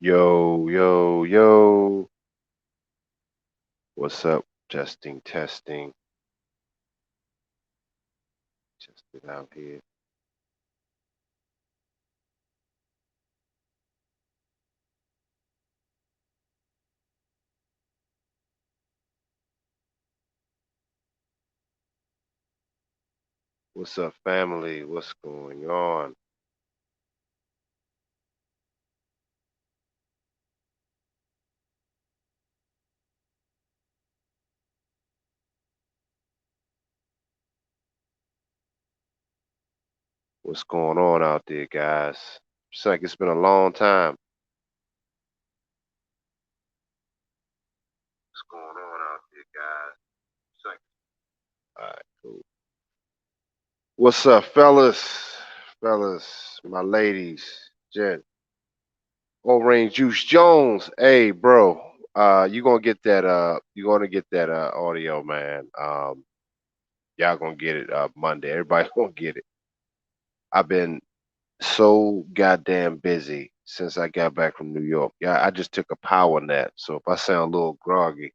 Yo, yo, yo. What's up? Testing, testing. Test it out here. What's up, family? What's going on? What's going on out there, guys? It's like it's been a long time. What's going on out there, guys? It's like, all right, cool. What's up, fellas? Fellas, my ladies, Jen. Orange Juice Jones. Hey, bro. You gonna get that you gonna get that audio, man. Y'all gonna get it Monday. Everybody gonna get it. I've been so goddamn busy since I got back from New York. Yeah, I just took a power nap. So if I sound a little groggy,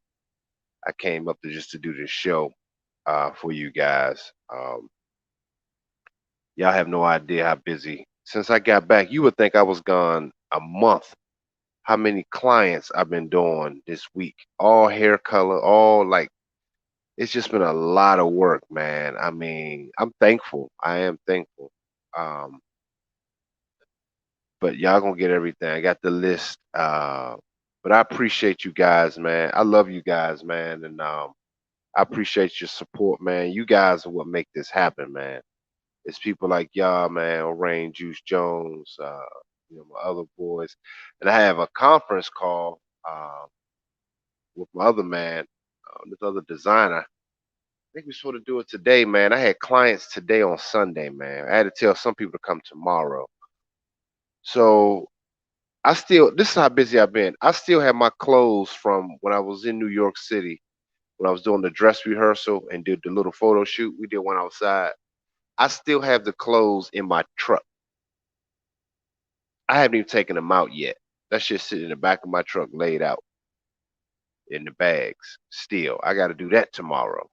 I came up to just to do this show for you guys. Y'all have no idea how busy. Since I got back, you would think I was gone a month. How many clients I've been doing this week? All hair color, all like it's just been a lot of work, man. I mean, I'm thankful. I am thankful. Um, but y'all gonna get everything. I got the list. But I appreciate you guys, man. I love you guys, man, and I appreciate your support, man. You guys are what make this happen, man. It's people like y'all, man, Rain Juice Jones, my other boys, and I have a conference call with my other man, this other designer. I think we're supposed to do it today, man. I had clients today on Sunday, man. I had to tell some people to come tomorrow. So this is how busy I've been. I still have my clothes from when I was in New York City, when I was doing the dress rehearsal and did the little photo shoot. We did one outside. I still have the clothes in my truck. I haven't even taken them out yet. That shit sitting in the back of my truck laid out in the bags still. I got to do that tomorrow.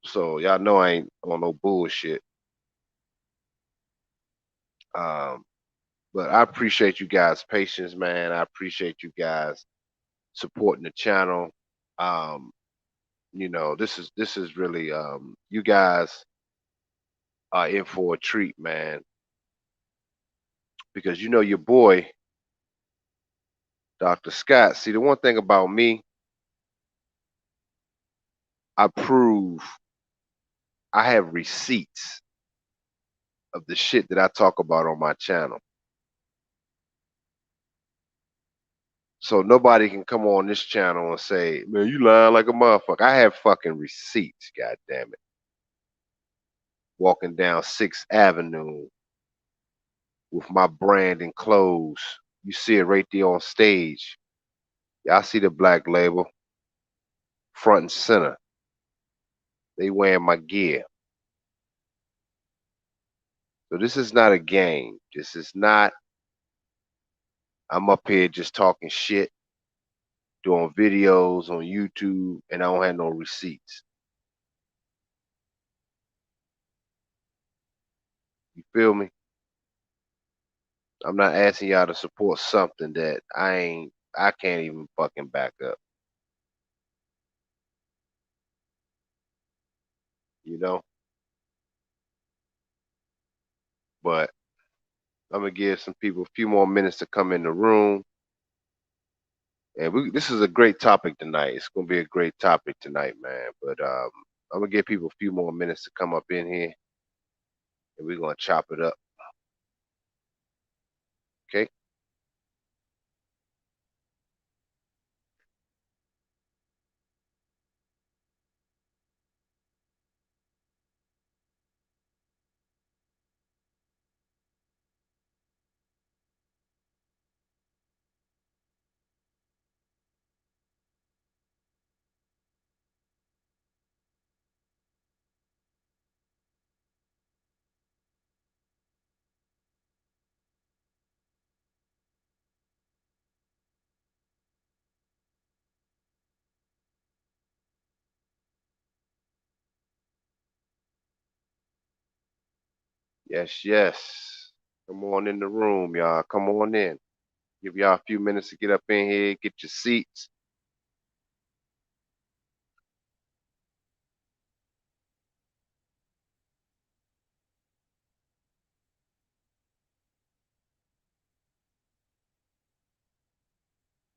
So y'all know I ain't on no bullshit. Um, but I appreciate you guys' patience, man. I appreciate you guys supporting the channel. Um, this is really you guys are in for a treat, man, because your boy Dr. Scott. See, the one thing about me, I prove I have receipts of the shit that I talk about on my channel. So nobody can come on this channel and say, "Man, you lying like a motherfucker." I have fucking receipts, god damn it. Walking down 6th Avenue with my brand and clothes. You see it right there on stage. Y'all see the black label front and center. They wearing my gear. So this is not a game. This is not, I'm up here just talking shit, doing videos on YouTube, and I don't have no receipts. You feel me? I'm not asking y'all to support something that I can't even fucking back up, you know? But I'm gonna give some people a few more minutes to come in the room. And this is a great topic tonight. It's gonna be a great topic tonight, man. But I'm gonna give people a few more minutes to come up in here, and we're gonna chop it up. Okay? Yes, yes. Come on in the room, y'all. Come on in. Give y'all a few minutes to get up in here, get your seats.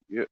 Yeah,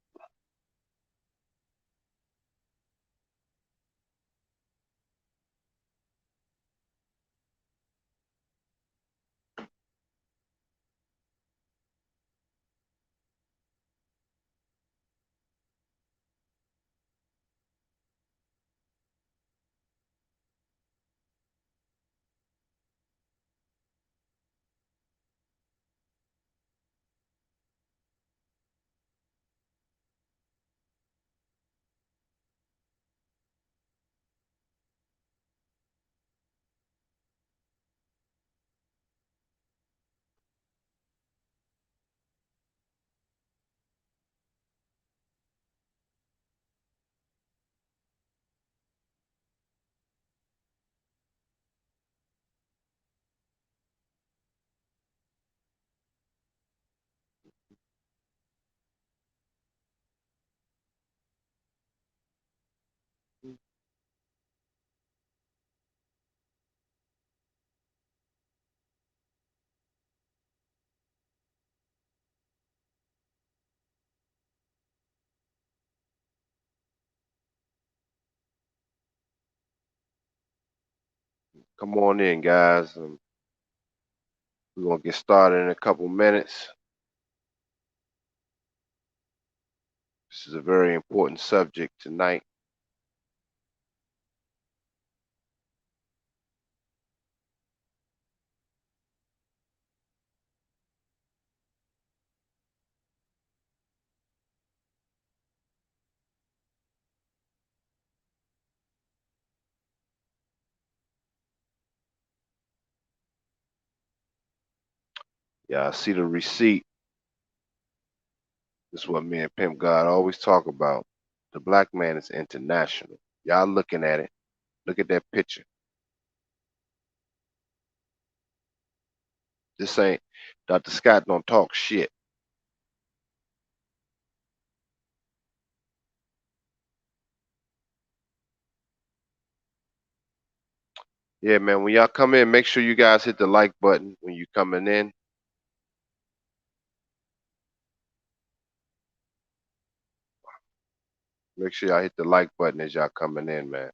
come on in, guys. We're gonna get started in a couple minutes. This is a very important subject tonight. Yeah, I see the receipt. This is what me and Pimp God always talk about. The black man is international. Y'all looking at it. Look at that picture. This ain't Dr. Scott don't talk shit. Yeah, man. When y'all come in, make sure you guys hit the like button when you coming in. Make sure y'all hit the like button as y'all coming in, man.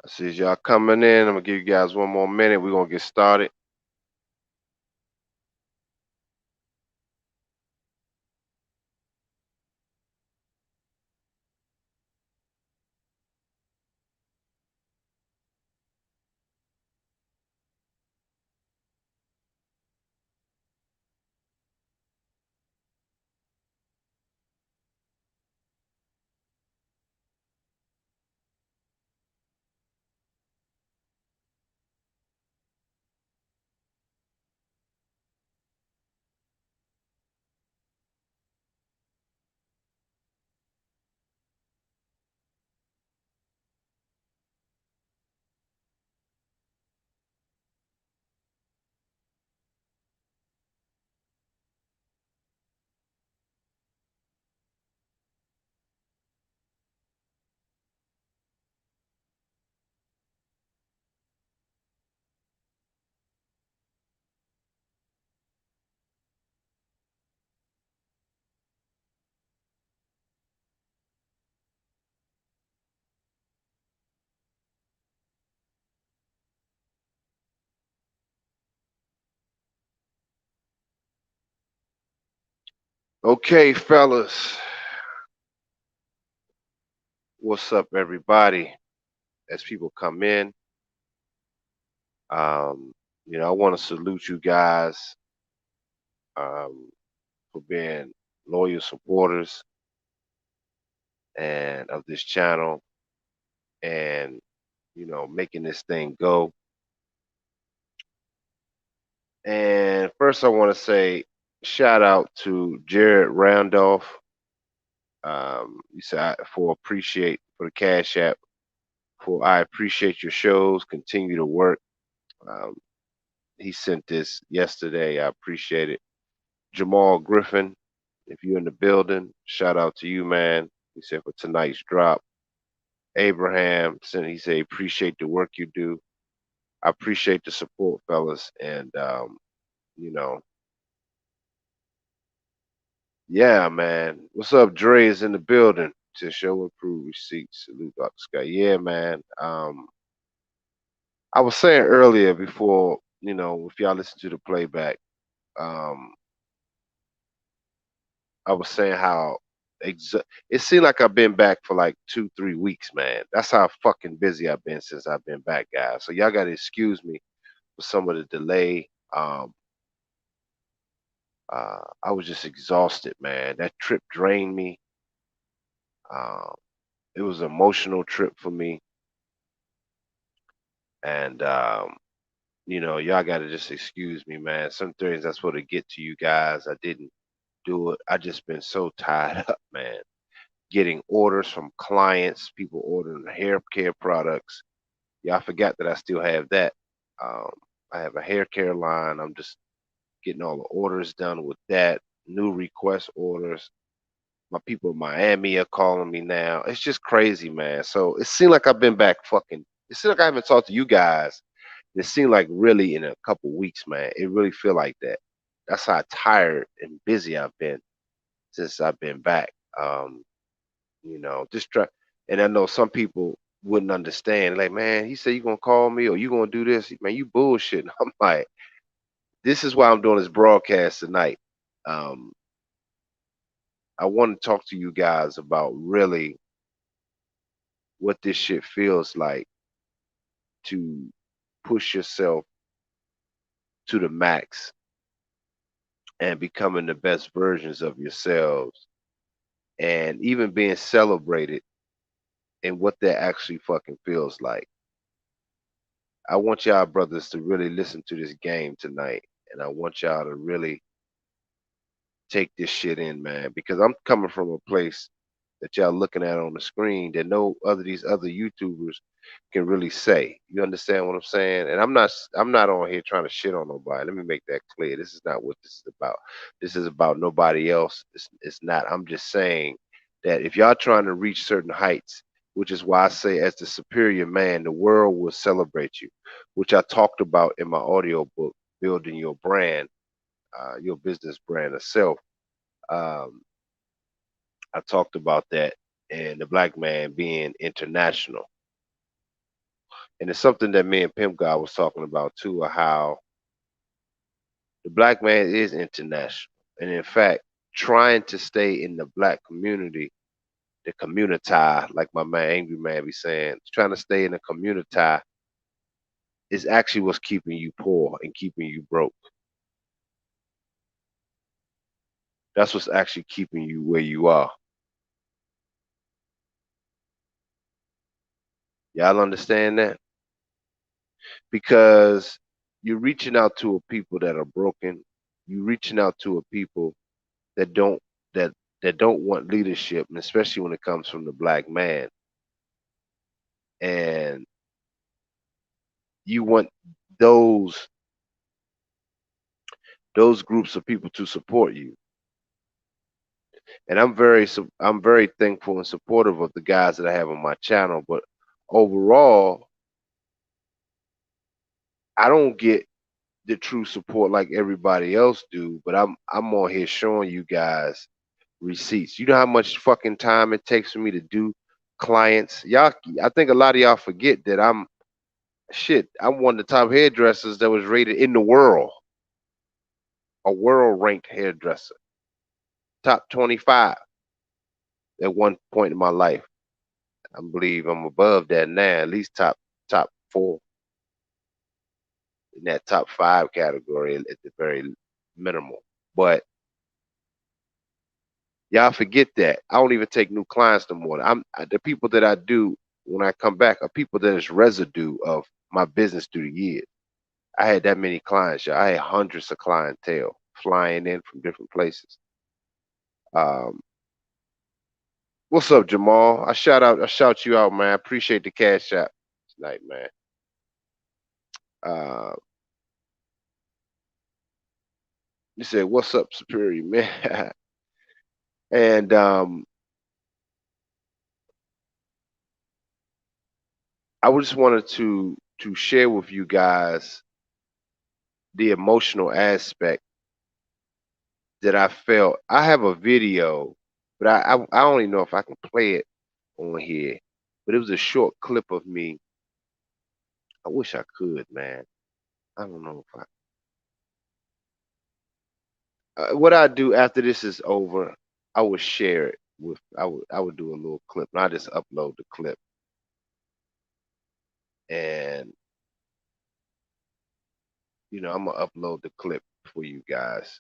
I see as y'all coming in. I'm gonna give you guys one more minute. We're gonna get started. Okay, fellas. What's up, everybody? As people come in, um, I want to salute you guys um, for being loyal supporters and of this channel, and making this thing go. And first, I want to say shout out to Jared Randolph. You said for appreciate for the Cash App. For I appreciate your shows. Continue to work. Um, he sent this yesterday. I appreciate it. Jamal Griffin, if you're in the building, shout out to you, man. He said for tonight's drop. Abraham said he said appreciate the work you do. I appreciate the support, fellas, and you know, yeah, man. What's up? Dre is in the building to show improved receipts. Salute, Dr. Scott. Yeah, man. I was saying earlier before, if y'all listen to the playback, um, I was saying how it seemed like I've been back for like 2, 3 weeks, man. That's how fucking busy I've been since I've been back, guys. So y'all gotta excuse me for some of the delay. I was just exhausted, man. That trip drained me. Um, it was an emotional trip for me, and y'all gotta just excuse me, man. Some things that's supposed to get to you guys, I didn't do it. I just been so tied up, man. Getting orders from clients, people ordering hair care products. Yeah, I forgot that I still have that. Um, I have a hair care line. I'm just getting all the orders done with that. New request orders. My people in Miami are calling me now. It's just crazy, man. So it seemed like I've been back fucking. It seemed like I haven't talked to you guys. It seemed like really in a couple weeks, man. It really feel like that. That's how tired and busy I've been since I've been back. Um, just try. And I know some people wouldn't understand. Like, man, he said you gonna call me or you gonna do this. Man, you bullshitting. I'm like, this is why I'm doing this broadcast tonight. Um, I want to talk to you guys about really what this shit feels like to push yourself to the max and becoming the best versions of yourselves and even being celebrated and what that actually fucking feels like. I want y'all brothers to really listen to this game tonight, and I want y'all to really take this shit in, man, because I'm coming from a place that y'all looking at on the screen that no other these other YouTubers can really say. You understand what I'm saying? And I'm not on here trying to shit on nobody. Let me make that clear. This is not what this is about. This is about nobody else. It's not. I'm just saying that if y'all trying to reach certain heights, which is why I say as the superior man, the world will celebrate you, which I talked about in my audio book, Building Your Brand, your business brand of self. Um, I talked about that and the black man being international. And it's something that me and Pimp God was talking about too, of how the black man is international. And in fact, trying to stay in the black community, the community, like my man Angry Man be saying, trying to stay in the community is actually what's keeping you poor and keeping you broke. That's what's actually keeping you where you are. Y'all understand that? Because you're reaching out to a people that are broken. You're reaching out to a people that that don't want leadership, and especially when it comes from the black man. And you want those those groups of people to support you. And I'm very thankful and supportive of the guys that I have on my channel. But overall, I don't get the true support like everybody else do. But I'm on here showing you guys receipts. You know how much fucking time it takes for me to do clients. Y'all, I think a lot of y'all forget that I'm one of the top hairdressers that was rated in the world, a world ranked hairdresser, top 25 at one point in my life. I believe I'm above that now, at least top four in that top five category at the very minimal. But y'all forget that. I don't even take new clients no more. The people that I do when I come back are people that is residue of my business through the years. I had that many clients, y'all. I had hundreds of clientele flying in from different places. Um, what's up, Jamal? I shout you out, man. I appreciate the cash app tonight, man. Uh, you said, "What's up, Superior Man?" and I just wanted to share with you guys the emotional aspect that I felt. I have a video, but I only know if I can play it on here. But it was a short clip of me. I wish I could, man. I don't know if what I do after this is over, I would share it with. I would do a little clip, and I just upload the clip, and I'm gonna upload the clip for you guys.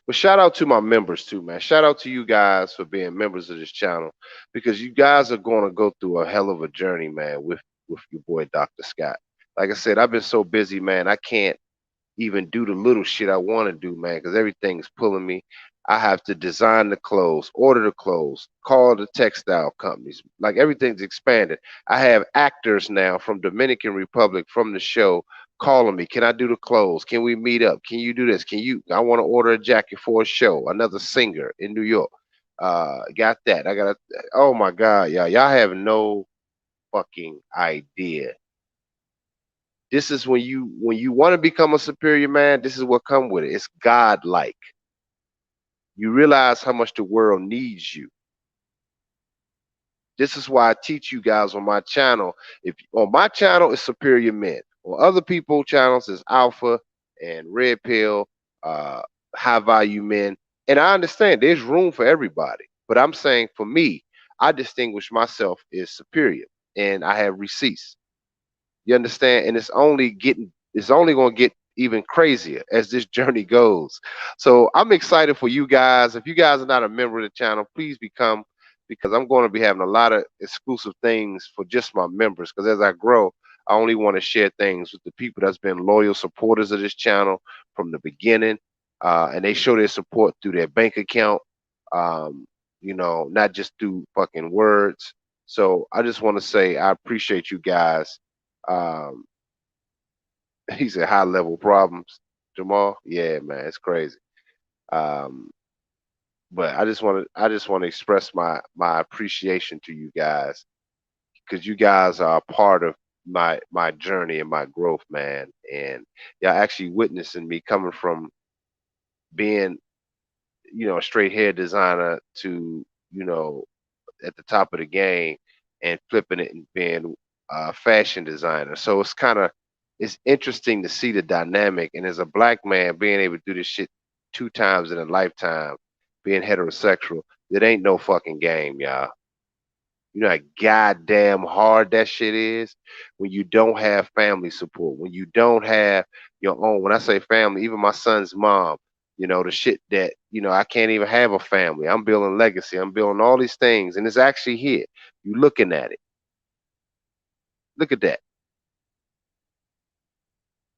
But shout out to my members too, man. Shout out to you guys for being members of this channel because you guys are going to go through a hell of a journey, man, with your boy Dr. Scott. Like I said, I've been so busy, man. I can't even do the little shit I want to do, man, because everything's pulling me. I have to design the clothes, order the clothes, call the textile companies. Like everything's expanded. I have actors now from Dominican Republic from the show calling me. Can I do the clothes? Can we meet up? Can you do this? I want to order a jacket for a show. Another singer in New York. Got that. Oh my God, y'all have no fucking idea. This is when you want to become a superior man, this is what come with it. It's godlike. You realize how much the world needs you. This is why I teach you guys on my channel. If on my channel is superior men. On other people channels is alpha and red pill, uh, high value men. And I understand there's room for everybody. But I'm saying for me, I distinguish myself as superior and I have receipts. You understand? And it's only going to get even crazier as this journey goes. So I'm excited for you guys. If you guys are not a member of the channel, please become because I'm going to be having a lot of exclusive things for just my members. Because as I grow, I only want to share things with the people that's been loyal supporters of this channel from the beginning. And they show their support through their bank account, um, not just through fucking words. So I just want to say I appreciate you guys. um, he said high level problems, Jamal. Yeah, man, it's crazy. Um, but I just want to express my appreciation to you guys because you guys are a part of my journey and my growth, man. And y'all actually witnessing me coming from being, a straight hair designer to, you know, at the top of the game and flipping it and being a fashion designer. So it's interesting to see the dynamic. And as a black man being able to do this shit two times in a lifetime, being heterosexual, it ain't no fucking game, y'all. You know how goddamn hard that shit is when you don't have family support, when you don't have your own. When I say family, even my son's mom, the shit that, I can't even have a family. I'm building legacy. I'm building all these things, and it's actually here. You looking at it. Look at that.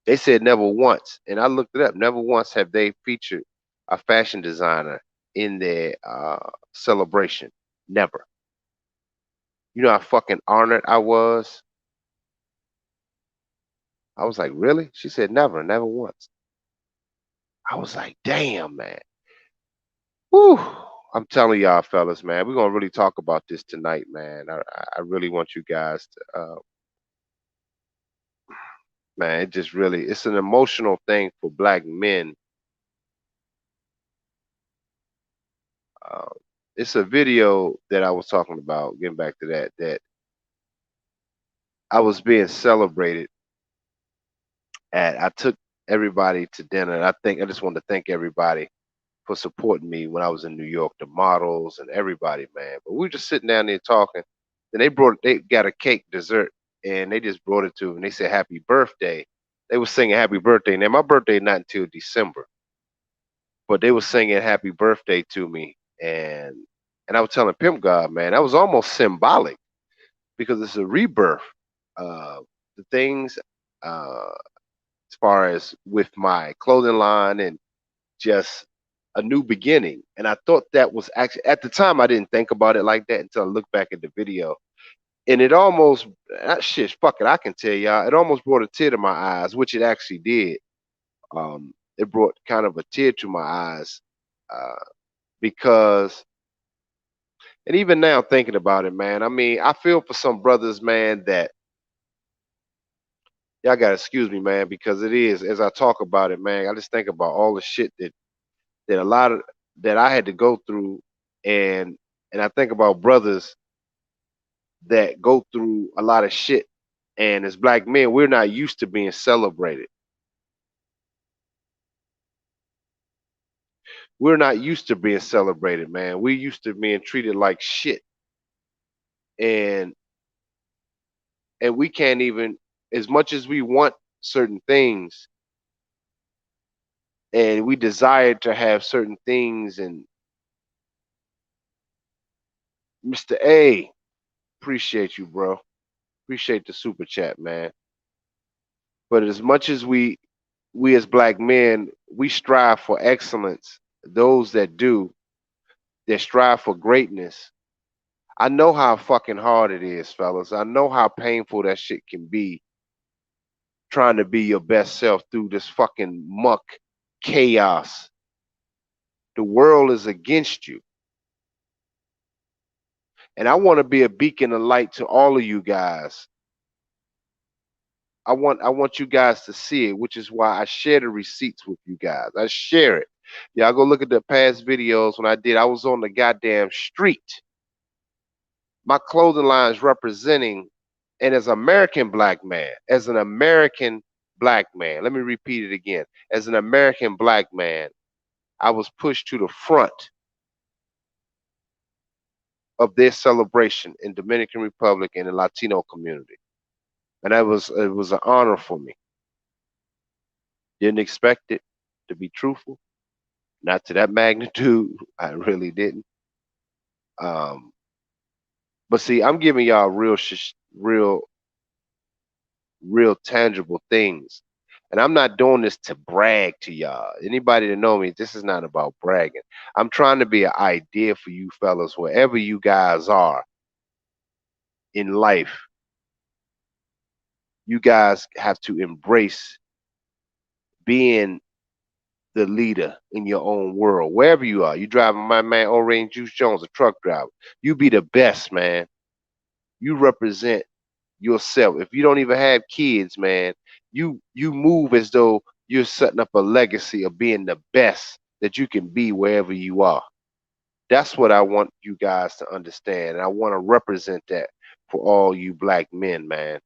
They said never once, and I looked it up. Never once have they featured a fashion designer in their celebration. Never. You know how fucking honored I was. I was like, really? She said, never, never once. I was like, damn, man. Whew. I'm telling y'all, fellas, man, we're gonna really talk about this tonight, man. I really want you guys to, man. It's an emotional thing for black men. Uh, it's a video that I was talking about. Getting back to that I was being celebrated at. I took everybody to dinner, and I just wanted to thank everybody for supporting me when I was in New York, the models and everybody, man. But we were just sitting down there talking, Then they got a cake dessert and they just brought it to me and they said happy birthday. They was singing happy birthday. Now my birthday not until December, but they was singing happy birthday to me and I was telling Pimp God, man, that was almost symbolic because it's a rebirth. The things as far as with my clothing line and just a new beginning. And I thought that was actually at the time I didn't think about it like that until I looked back at the video. And it almost shit, fuck it, I can tell y'all, it almost brought a tear to my eyes, which it actually did. It brought kind of a tear to my eyes uh, because, and even now thinking about it, man, I mean, I feel for some brothers, man, that y'all gotta excuse me, man, because it is as I talk about it, man. I just think about all the shit that a lot of that I had to go through, and I think about brothers that go through a lot of shit, and as black men, we're not used to being celebrated. We're not used to being celebrated, man. We're used to being treated like shit, and we can't even, as much as we want certain things, and we desire to have certain things, and Mr. A, appreciate you, bro. Appreciate the super chat, man. But as much as we as black men, we strive for excellence. Those that do, that strive for greatness. I know how fucking hard it is, fellas. I know how painful that shit can be trying to be your best self through this fucking muck chaos. The world is against you. And I want to be a beacon of light to all of you guys. I want you guys to see it, which is why I share the receipts with you guys. I share it. Y'all go look at the past videos when I was on the goddamn street. My clothing line is representing, and as an American black man, as an American black man, let me repeat it again. As an American black man, I was pushed to the front of their celebration in Dominican Republic and the Latino community. And it was an honor for me. Didn't expect it, to be truthful. Not to that magnitude. I really didn't. Um, but see, I'm giving y'all real, real tangible things. And I'm not doing this to brag to y'all. Anybody that know me, this is not about bragging. I'm trying to be an idea for you fellas, wherever you guys are in life. You guys have to embrace being the leader in your own world, wherever you are. You driving my man Orange Juice Jones, a truck driver. You be the best, man. You represent yourself. If you don't even have kids, man, you move as though you're setting up a legacy of being the best that you can be wherever you are. That's what I want you guys to understand. And I want to represent that for all you black men, man.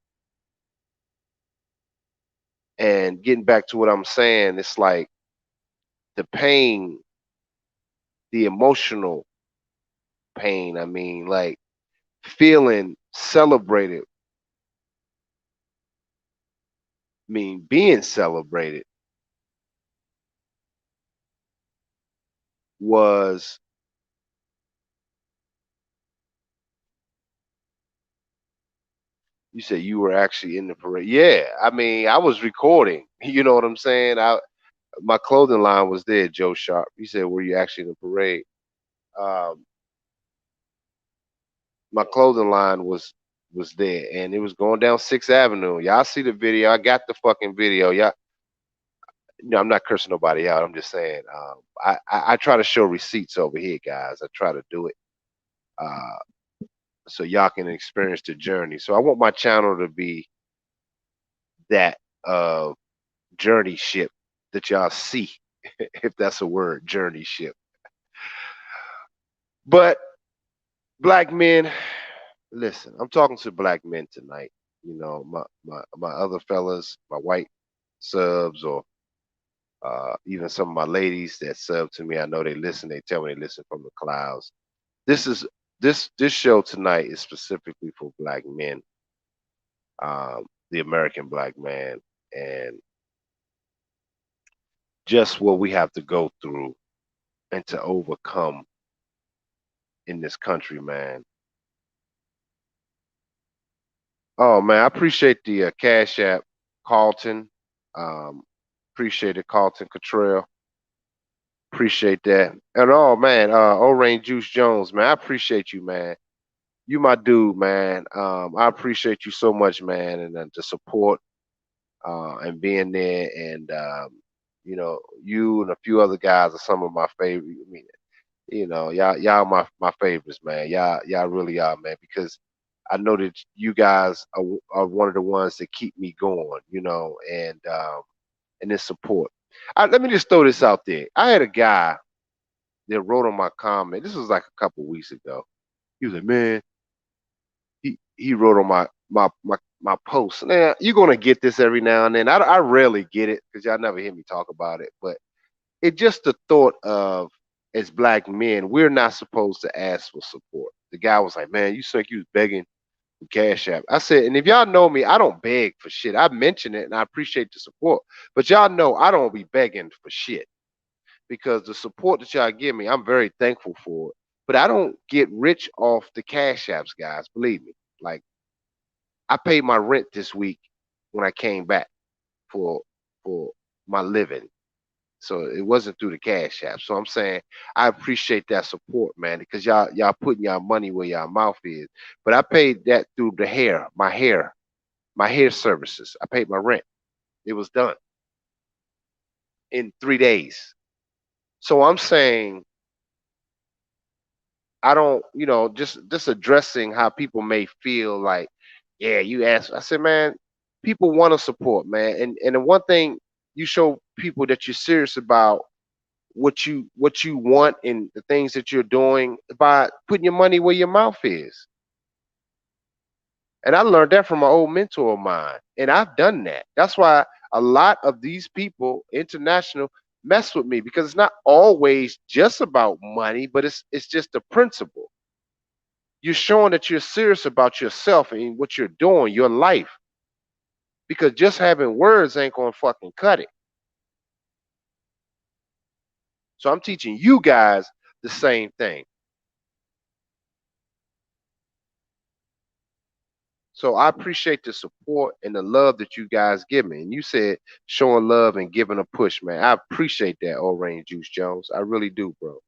And getting back to what I'm saying, it's like the pain, the emotional pain. I mean, like feeling celebrated, I mean, being celebrated was, you said you were actually in the parade. Yeah, I mean, I was recording. You know what I'm saying? My clothing line was there, Joe Sharp. He said, "Were you actually in the parade?" Um, my clothing line was there, and it was going down Sixth Avenue. Y'all see the video? I got the fucking video. Y'all, I'm not cursing nobody out. I'm just saying. I try to show receipts over here, guys. I try to do it. Uh, so y'all can experience the journey. So I want my channel to be that journey ship that y'all see, if that's a word, journey ship. But black men, listen, I'm talking to black men tonight. You know, my other fellas, my white subs, or even some of my ladies that sub to me. I know they listen. They tell me they listen from the clouds. This is this show tonight is specifically for black men, the American black man, and just what we have to go through and to overcome in this country, man. Oh man, I appreciate the Cash App, Carlton. Um, appreciate it, Carlton Cottrell. Appreciate that. And oh man, Orain Juice Jones, man, I appreciate you, man. You my dude, man. I appreciate you so much, man, and the support and being there. And you and a few other guys are some of my favorite. I mean, y'all my favorites, man. Y'all really are, man, because I know that you guys are one of the ones that keep me going, and this support. Let me just throw this out there. I had a guy that wrote on my comment. This was like a couple weeks ago. He was like, man, he wrote on my post. Now you're gonna get this every now and then. I rarely get it because y'all never hear me talk about it, but it just the thought of, as black men, we're not supposed to ask for support. The guy was like, man, you think you was begging for Cash App. I said, and if y'all know me, I don't beg for shit. I mention it and I appreciate the support. But y'all know I don't be begging for shit because the support that y'all give me, I'm very thankful for it. But I don't get rich off the Cash Apps, guys. Believe me. Like, I paid my rent this week when I came back for for my living. So it wasn't through the Cash App. So I'm saying I appreciate that support, man, because y'all putting y'all money where y'all mouth is. But I paid that through my hair services. I paid my rent. It was done in 3 days. So I'm saying I don't, just addressing how people may feel like, yeah, you asked. I said, man, people want to support, man, and the one thing you show people that you're serious about what you want and the things that you're doing by putting your money where your mouth is. And I learned that from an old mentor of mine. And I've done that. That's why a lot of these people, international, mess with me because it's not always just about money, but it's just the principle. You're showing that you're serious about yourself and what you're doing, your life. Because just having words ain't gonna fucking cut it. So I'm teaching you guys the same thing. So I appreciate the support and the love that you guys give me. And you said showing love and giving a push, man. I appreciate that, Orain Juice Jones. I really do, bro.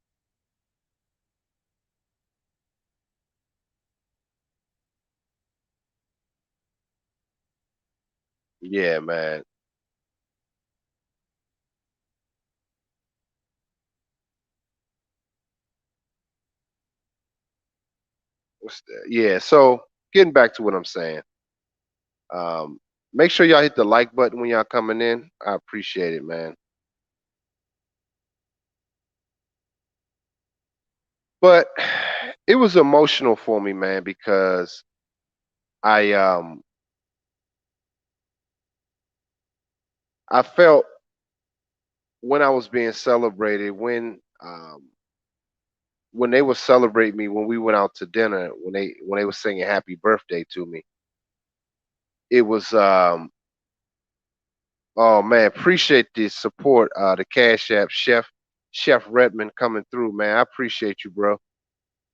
Yeah, man. What's that? Yeah. So getting back to what I'm saying, um, make sure y'all hit the like button when y'all coming in. I appreciate it, man. But it was emotional for me, man, because I I felt when I was being celebrated, when they would celebrate me when we went out to dinner, when they were singing happy birthday to me, it was oh man, appreciate the support, the Cash App Chef Redmond coming through, man. I appreciate you, bro.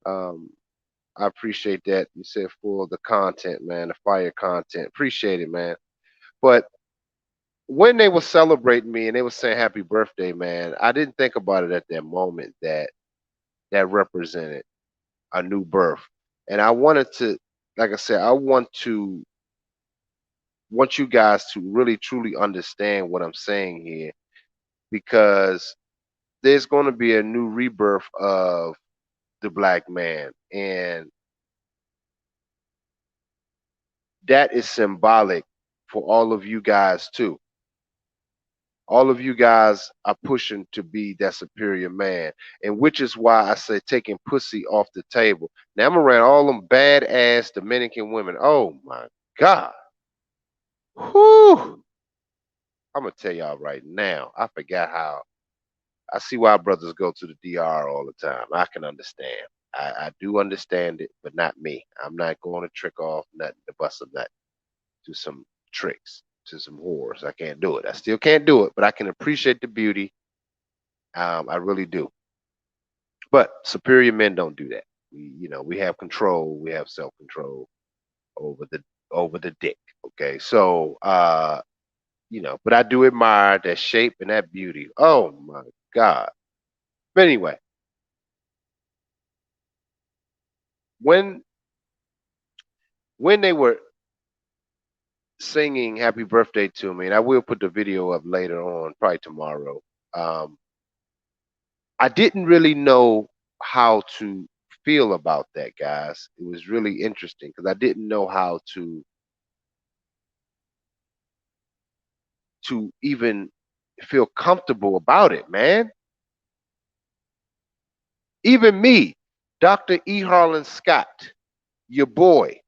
um I appreciate that. You said for the content, man, the fire content, appreciate it, man. But when they were celebrating me and they were saying happy birthday, man, I didn't think about it at that moment that that represented a new birth. And I wanted to, like I said, want you guys to really truly understand what I'm saying here, because there's going to be a new rebirth of the black man, and that is symbolic for all of you guys too. All of you guys are pushing to be that superior man, and which is why I say taking pussy off the table. Now I'm around all them badass Dominican women. Oh my God. Whew. I'm gonna tell y'all right now. I forgot how. I see why brothers go to the DR all the time. I can understand. I do understand it, but not me. I'm not going to trick off nothing to bust a nut to some tricks, to some whores. I can't do it. I still can't do it, but I can appreciate the beauty. I really do. But superior men don't do that. We have control. We have self control over the dick. Okay, so but I do admire that shape and that beauty. Oh my God. But anyway, when when they were singing happy birthday to me, and I will put the video up later on, probably tomorrow. Um, I didn't really know how to feel about that, guys. It was really interesting because I didn't know how to even feel comfortable about it, man. Even me, Dr. E. Harlan Scott, your boy,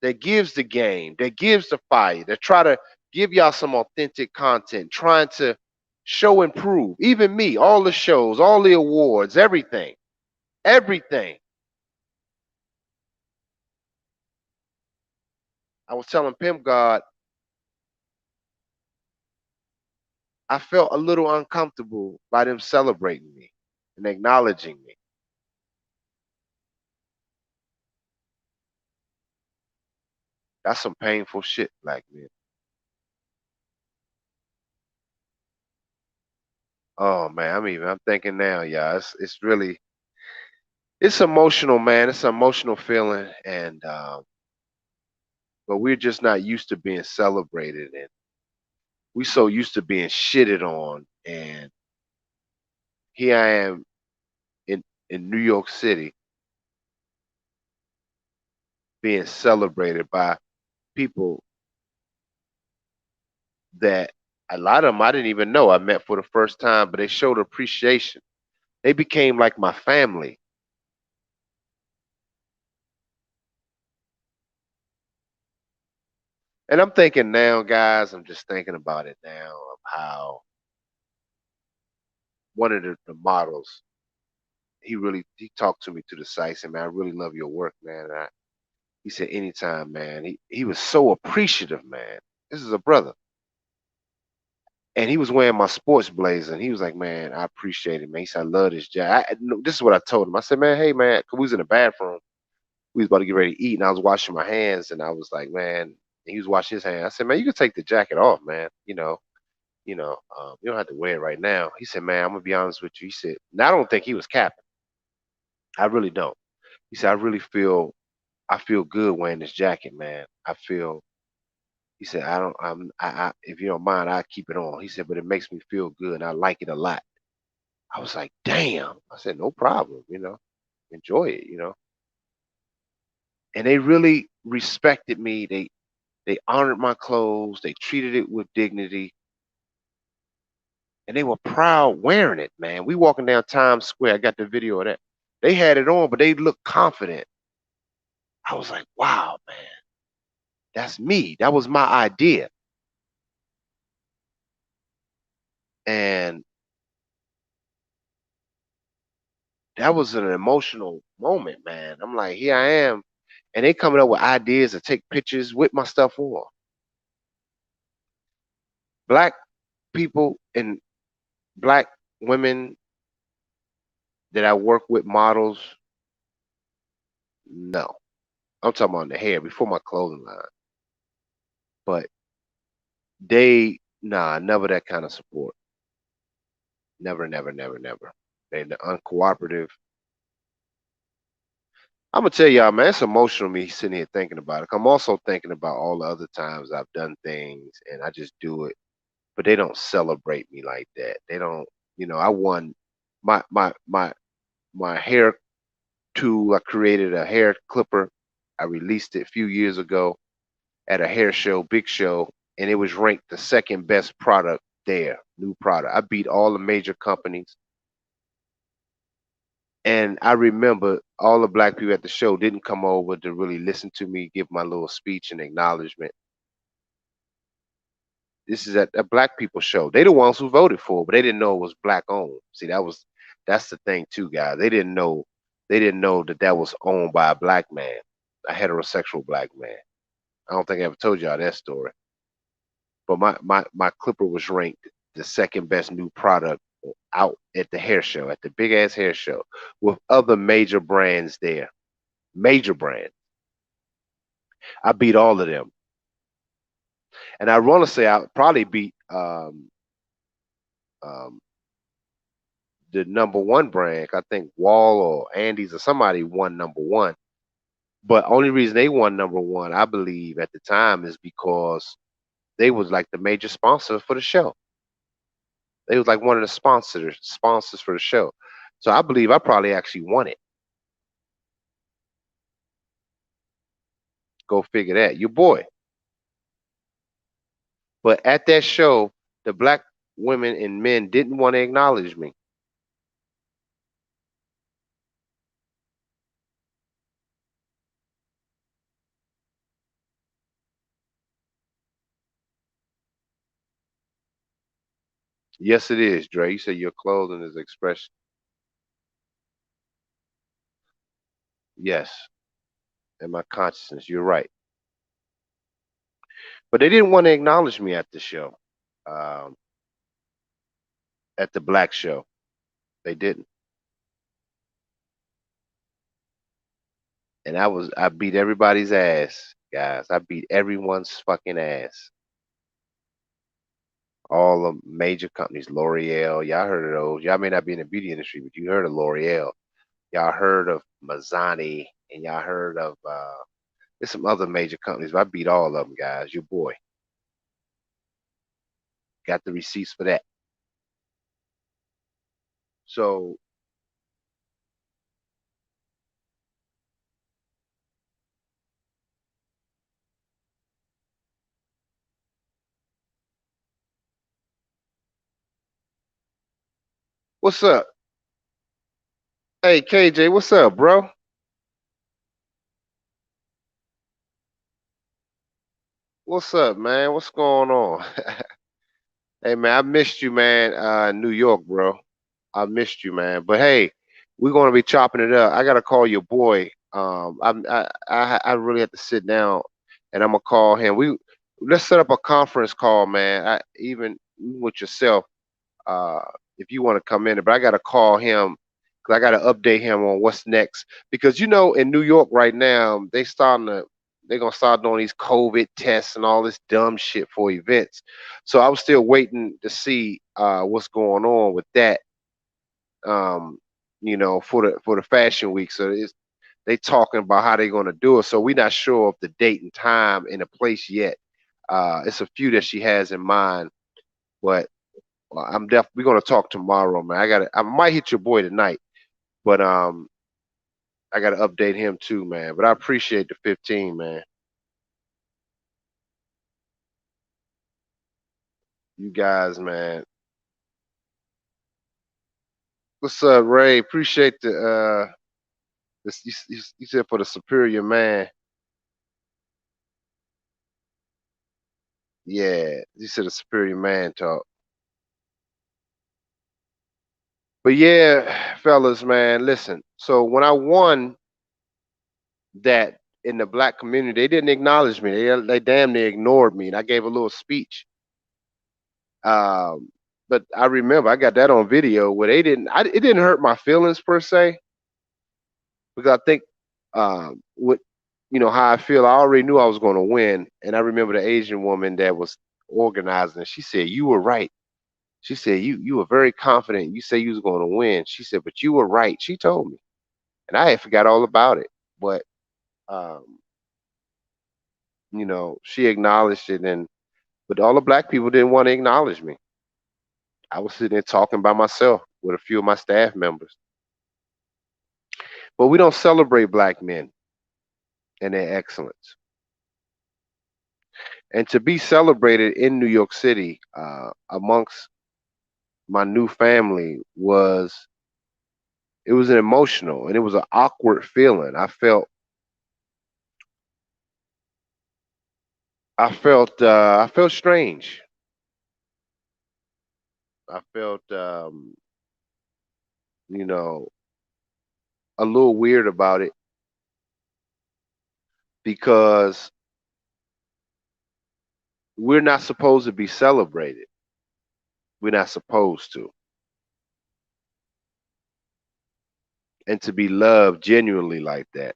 that gives the game, that gives the fire, that try to give y'all some authentic content, trying to show and prove. Even me, all the shows, all the awards, everything, everything. I was telling Pimp God, I felt a little uncomfortable by them celebrating me and acknowledging me. That's some painful shit, black men. Oh man, I'm thinking now, y'all. It's really it's emotional, man. It's an emotional feeling, and but we're just not used to being celebrated, and we so used to being shitted on. And here I am in New York City being celebrated by people that a lot of them I didn't even know I met for the first time, but they showed appreciation. They became like my family. And I'm thinking now, guys, I'm just thinking about it now of how one of the models, he talked to me to the side. He said, man, I really love your work, man. He said, anytime, man. He was so appreciative, man. This is a brother. And he was wearing my sports blazer, and he was like, "Man, I appreciate it, man." He said, "I love this job." No, this is what I told him. I said, "Man, hey, man," because we was in the bathroom, we was about to get ready to eat, and I was washing my hands, and I was like, "Man," and he was washing his hands. I said, "Man, you can take the jacket off, man. You don't have to wear it right now." He said, "Man, I'm gonna be honest with you." He said, "Now I don't think he was capping. I really don't." He said, I feel good wearing this jacket, man. I feel." He said, "I don't, if you don't mind, I keep it on." He said, "But it makes me feel good, and I like it a lot." I was like, damn. I said, no problem, enjoy it. And they really respected me. They honored my clothes, they treated it with dignity, and they were proud wearing it, man. We walking down Times Square. I got the video of that. They had it on, but they looked confident. I was like, wow, man, that's me. That was my idea. And that was an emotional moment, man. I'm like, here I am. And they coming up with ideas to take pictures with my stuff on. Black people and black women that I work with, models, no. I'm talking about the hair before my clothing line. But they, nah, never that kind of support. Never, never, never, never. They're uncooperative. I'm gonna tell y'all, man, it's emotional me sitting here thinking about it. I'm also thinking about all the other times I've done things and I just do it, but they don't celebrate me like that. They don't, I won my hair tool. I created a hair clipper. I released it a few years ago at a hair show, big show, and it was ranked the second best product there, new product. I beat all the major companies. And I remember all the black people at the show didn't come over to really listen to me give my little speech and acknowledgement. This is at a black people show. They the ones who voted for it, but they didn't know it was black owned. See, that's the thing too, guys. They didn't know. They didn't know that that was owned by a black man, a heterosexual black man. I don't think I ever told y'all that story. But my clipper was ranked the second best new product out at the hair show, at the big ass hair show, with other major brands there. Major brands. I beat all of them. And I want to say I probably beat um, the number one brand. I think Wall or Andy's or somebody won number one. But only reason they won number one, I believe, at the time is because they was like the major sponsor for the show. They was like one of the sponsors for the show. So I believe I probably actually won it. Go figure that. Your boy. But at that show, the black women and men didn't want to acknowledge me. Yes, it is, Dre. You said your clothing is expression. Yes, and my consciousness. You're right. But they didn't want to acknowledge me at the show, um, at the black show. They didn't. And I beat everybody's ass, guys. I beat everyone's fucking ass. All the major companies, L'Oreal, y'all heard of those. Y'all may not be in the beauty industry, but you heard of L'Oreal. Y'all heard of Mazzani, and y'all heard of there's some other major companies, but I beat all of them, guys. Your boy got the receipts for that. So what's up? Hey KJ, what's up, bro? What's up, man? What's going on? Hey man, I missed you, man. New York, bro. I missed you, man. But hey, we're gonna be chopping it up. I gotta call your boy. I really have to sit down, and I'm gonna call him. Let's set up a conference call, man. Even with yourself, uh, if you want to come in, but I gotta call him because I gotta update him on what's next. Because in New York right now, they're gonna start doing these COVID tests and all this dumb shit for events. So I was still waiting to see what's going on with that. Um, for the fashion week. So they talking about how they're gonna do it. So we're not sure of the date and time and the place yet. It's a few that she has in mind, but we're gonna talk tomorrow, man. I might hit your boy tonight, but I gotta update him too, man. But I appreciate the 15, man. You guys, man. What's up, Ray? Appreciate this. You said for the superior man. Yeah, you said the superior man talk. But yeah, fellas, man, listen. So when I won that in the black community, they didn't acknowledge me. They damn near ignored me, and I gave a little speech. Um, but I remember I got that on video where they didn't. It didn't hurt my feelings per se because I think with how I feel, I already knew I was going to win, and I remember the Asian woman that was organizing. She said, "You were right." She said, "You were very confident. You say you was going to win." She said, "But you were right." She told me, and I had forgot all about it. But um, she acknowledged it, and but all the black people didn't want to acknowledge me. I was sitting there talking by myself with a few of my staff members. But we don't celebrate black men and their excellence. And to be celebrated in New York City amongst my new family was an emotional and it was an awkward feeling. I felt strange. I felt you know a little weird about it because we're not supposed to be celebrated. We're not supposed to. And to be loved genuinely like that.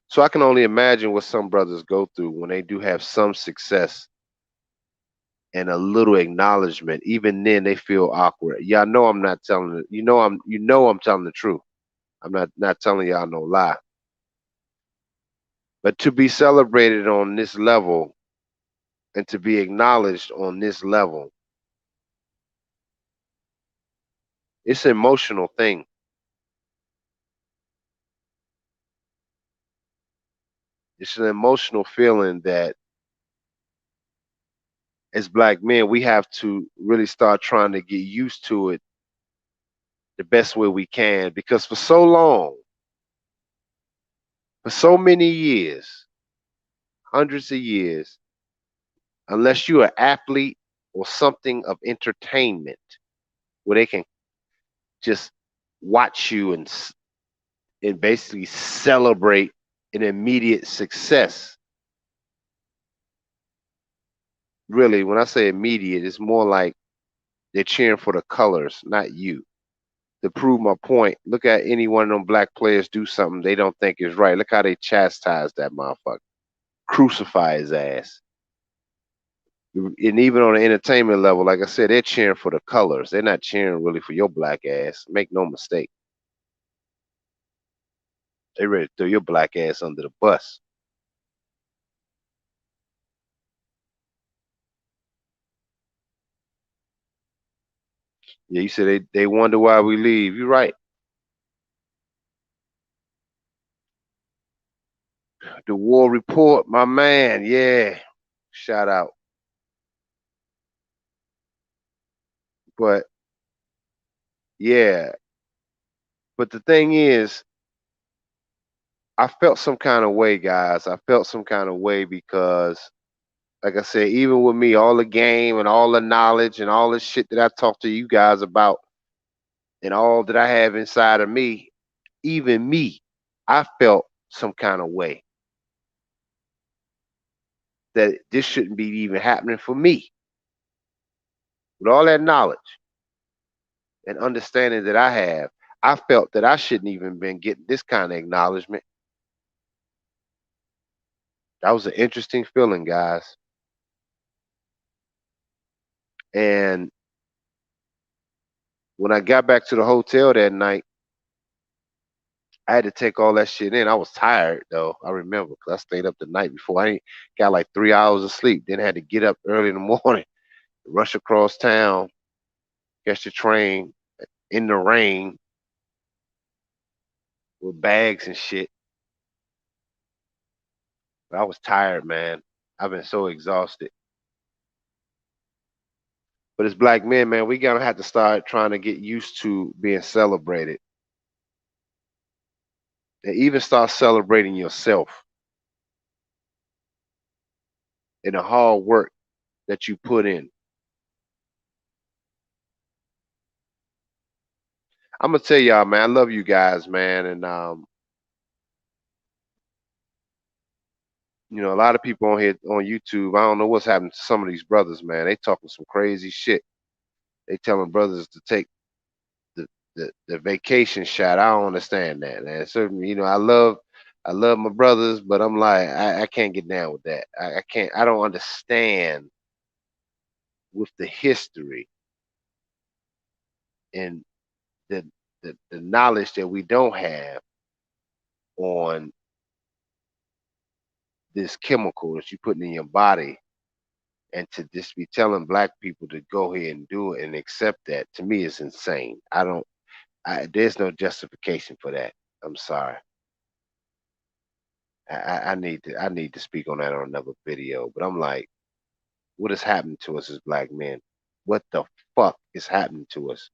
So I can only imagine what some brothers go through when they do have some success and a little acknowledgement. Even then they feel awkward. Y'all know I'm not telling it. I'm telling the truth. I'm not telling y'all no lie. But to be celebrated on this level and to be acknowledged on this level, it's an emotional thing. It's an emotional feeling that as black men we have to really start trying to get used to it the best way we can, because for so long, for so many years, hundreds of years, unless you're an athlete or something of entertainment where they can just watch you and basically celebrate an immediate success. Really, when I say immediate, it's more like they're cheering for the colors, not you. To prove my point, look at any one of them black players do something they don't think is right. Look how they chastise that motherfucker, crucify his ass. And even on the entertainment level, like I said, they're cheering for the colors. They're not cheering really for your black ass. Make no mistake. They ready to throw your black ass under the bus. Yeah, you said they wonder why we leave. You're right. The war report, my man. Yeah. Shout out. But yeah. But the thing is, I felt some kind of way, guys. I felt some kind of way because, like I said, even with me, all the game and all the knowledge and all the shit that I talked to you guys about and all that I have inside of me, even me, I felt some kind of way that this shouldn't be even happening for me. With all that knowledge and understanding that I have, I felt that I shouldn't even been getting this kind of acknowledgement. That was an interesting feeling, guys. And when I got back to the hotel that night, I had to take all that shit in. I was tired though. I remember because I stayed up the night before. I ain't got like 3 hours of sleep. Then I had to get up early in the morning, rush across town, catch the train in the rain with bags and shit. But I was tired, man. I've been so exhausted. But as black men, man, we gotta have to start trying to get used to being celebrated, and even start celebrating yourself and the hard work that you put in. I'm gonna tell y'all, man, I love you guys, man, and a lot of people on here on YouTube, I don't know what's happening to some of these brothers, man. They talking some crazy shit. They telling brothers to take the vacation shot. I don't understand that, man. Certainly, I love my brothers, but I'm like, I can't get down with that. I can't. I don't understand with the history and the the knowledge that we don't have on this chemical that you putting in your body, and to just be telling black people to go ahead and do it and accept that, to me is insane. I don't. There's no justification for that. I'm sorry. I need to speak on that on another video. But I'm like, what has happened to us as black men? What the fuck is happening to us?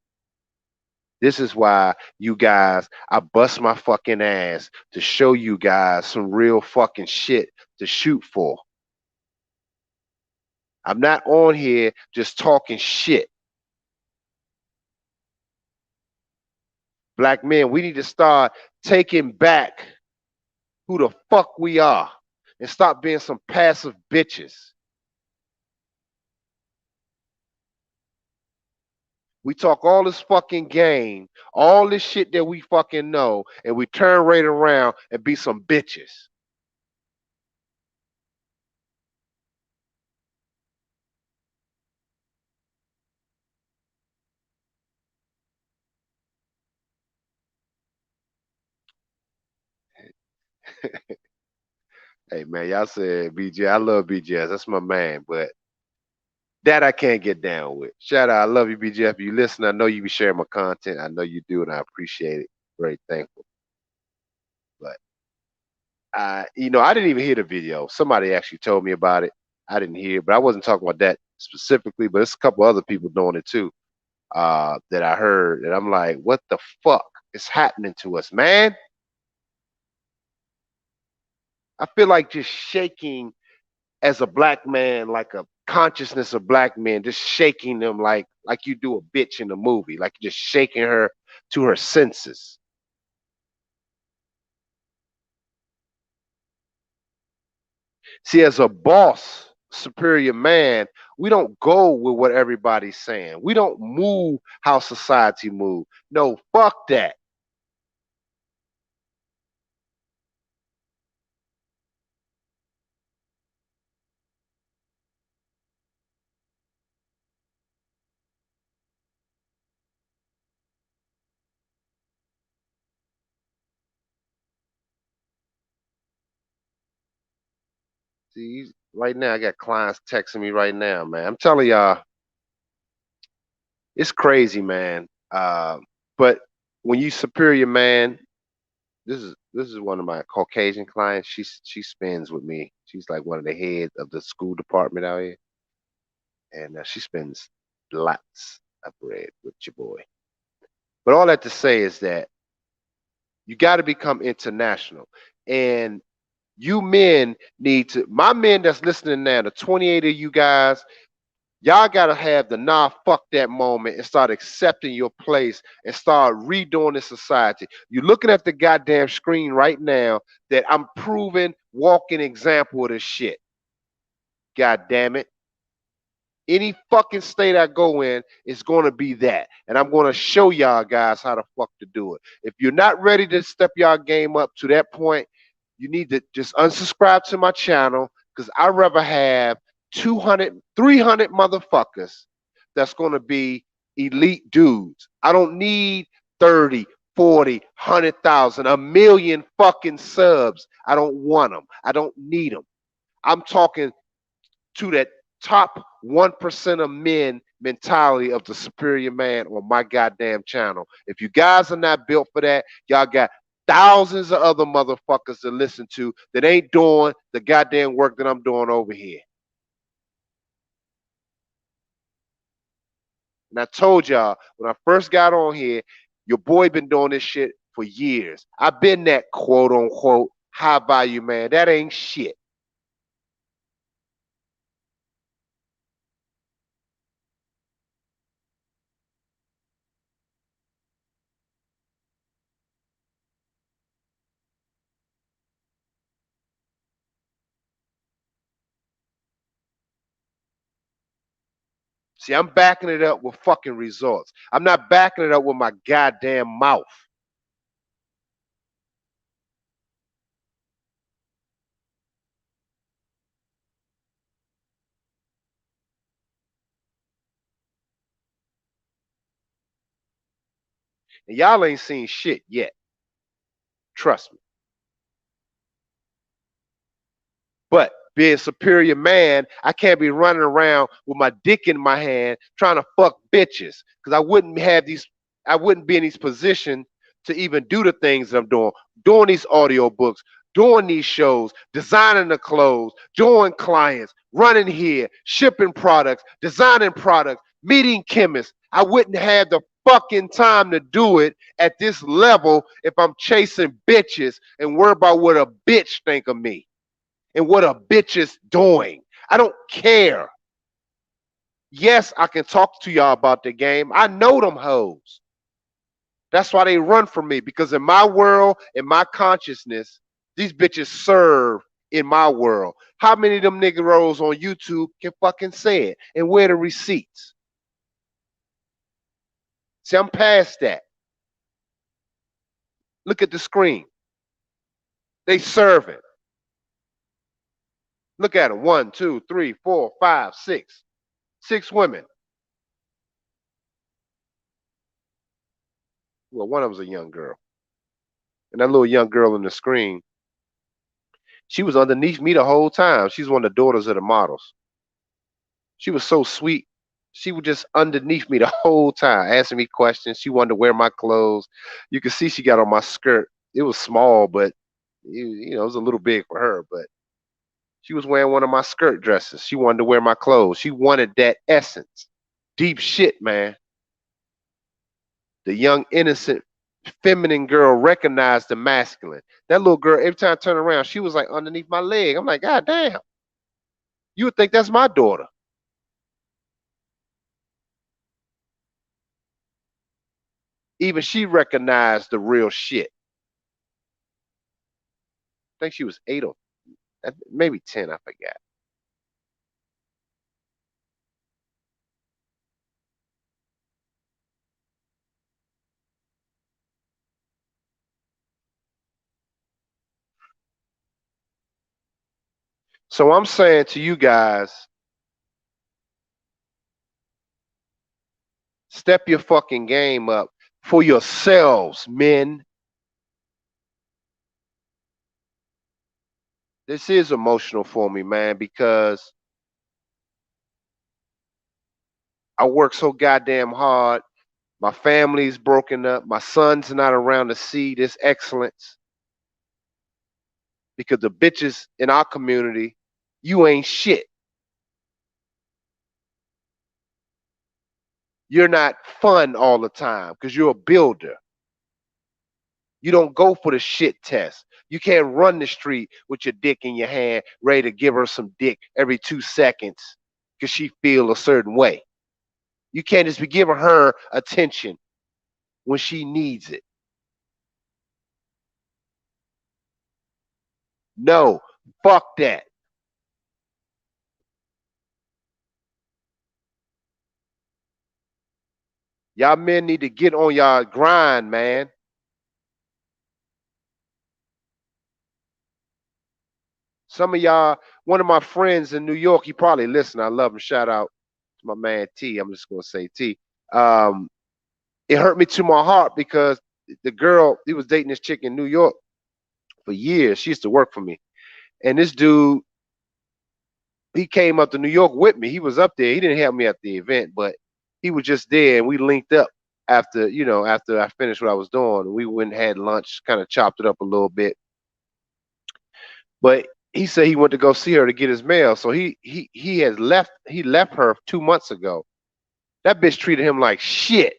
This is why you guys, I bust my fucking ass to show you guys some real fucking shit to shoot for. I'm not on here just talking shit. Black men, we need to start taking back who the fuck we are and stop being some passive bitches. We talk all this fucking game, all this shit that we fucking know, and we turn right around and be some bitches. Hey man, y'all said BJ. I love BJS. That's my man, but that I can't get down with. Shout out, I love you, BJ. If you listen, I know you be sharing my content. I know you do, and I appreciate it. Very thankful. But I didn't even hear the video. Somebody actually told me about it. I didn't hear, but I wasn't talking about that specifically. But there's a couple other people doing it too. That I heard, and I'm like, what the fuck is happening to us, man? I feel like just shaking as a black man, like a consciousness of black men, just shaking them like you do a bitch in a movie, like just shaking her to her senses. See, as a boss, superior man, we don't go with what everybody's saying. We don't move how society moves. No, fuck that. See, right now I got clients texting me right now, man. I'm telling y'all, it's crazy, man. But when you superior man, this is one of my Caucasian clients. She spends with me. She's like one of the heads of the school department out here, and she spends lots of bread with your boy. But all that to say is that you got to become international, and you men need to. My men that's listening now, the 28 of you guys, y'all gotta have the nah fuck that moment and start accepting your place and start redoing this society. You're looking at the goddamn screen right now that I'm proving walking example of this shit. God damn it. Any fucking state I go in, it's gonna be that. And I'm gonna show y'all guys how the fuck to do it. If you're not ready to step y'all game up to that point, you need to just unsubscribe to my channel because I'd rather have 200, 300 motherfuckers that's gonna be elite dudes. I don't need 30, 40, 100,000, a million fucking subs. I don't want them. I don't need them. I'm talking to that top 1% of men mentality of the superior man on my goddamn channel. If you guys are not built for that, y'all got thousands of other motherfuckers to listen to that ain't doing the goddamn work that I'm doing over here. And I told y'all when I first got on here, your boy been doing this shit for years. I've been that quote unquote high value man. That ain't shit. See, I'm backing it up with fucking results. I'm not backing it up with my goddamn mouth. And y'all ain't seen shit yet. Trust me. But being superior man, I can't be running around with my dick in my hand trying to fuck bitches because I wouldn't be in these positions to even do the things that I'm doing these audio books, doing these shows, designing the clothes, doing clients, running here, shipping products, designing products, meeting chemists. I wouldn't have the fucking time to do it at this level if I'm chasing bitches and worry about what a bitch think of me and what a bitch is doing. I don't care. Yes, I can talk to y'all about the game. I know them hoes. That's why they run from me, because in my world, in my consciousness, these bitches serve in my world. How many of them niggeros on YouTube can fucking say it? And where the receipts? See, I'm past that. Look at the screen. They serving. Look at them. 1, 2, 3, 4, 5, 6. 6 women. Well, one of them's a young girl. And that little young girl on the screen, she was underneath me the whole time. She's one of the daughters of the models. She was so sweet. She was just underneath me the whole time, asking me questions. She wanted to wear my clothes. You could see she got on my skirt. It was small, but it was a little big for her. But she was wearing one of my skirt dresses. She wanted to wear my clothes. She wanted that essence. Deep shit, man. The young, innocent, feminine girl recognized the masculine. That little girl, every time I turned around, she was like underneath my leg. I'm like, God damn. You would think that's my daughter. Even she recognized the real shit. I think she was 8 or maybe 10, I forgot. So I'm saying to you guys, step your fucking game up for yourselves, men. This is emotional for me, man, because I work so goddamn hard. My family's broken up. My son's not around to see this excellence because the bitches in our community, you ain't shit. You're not fun all the time because you're a builder. You don't go for the shit test. You can't run the street with your dick in your hand, ready to give her some dick every 2 seconds because she feel a certain way. You can't just be giving her attention when she needs it. No, fuck that. Y'all men need to get on y'all grind, man. Some of y'all, one of my friends in New York, he probably listen. I love him. Shout out to my man T. I'm just gonna say T. Um, it hurt me to my heart because the girl, he was dating this chick in New York for years. She used to work for me. And this dude, he came up to New York with me. He was up there. He didn't help me at the event, but he was just there and we linked up after I finished what I was doing. We went and had lunch, kind of chopped it up a little bit. But he said he went to go see her to get his mail. So he left her 2 months ago. That bitch treated him like shit.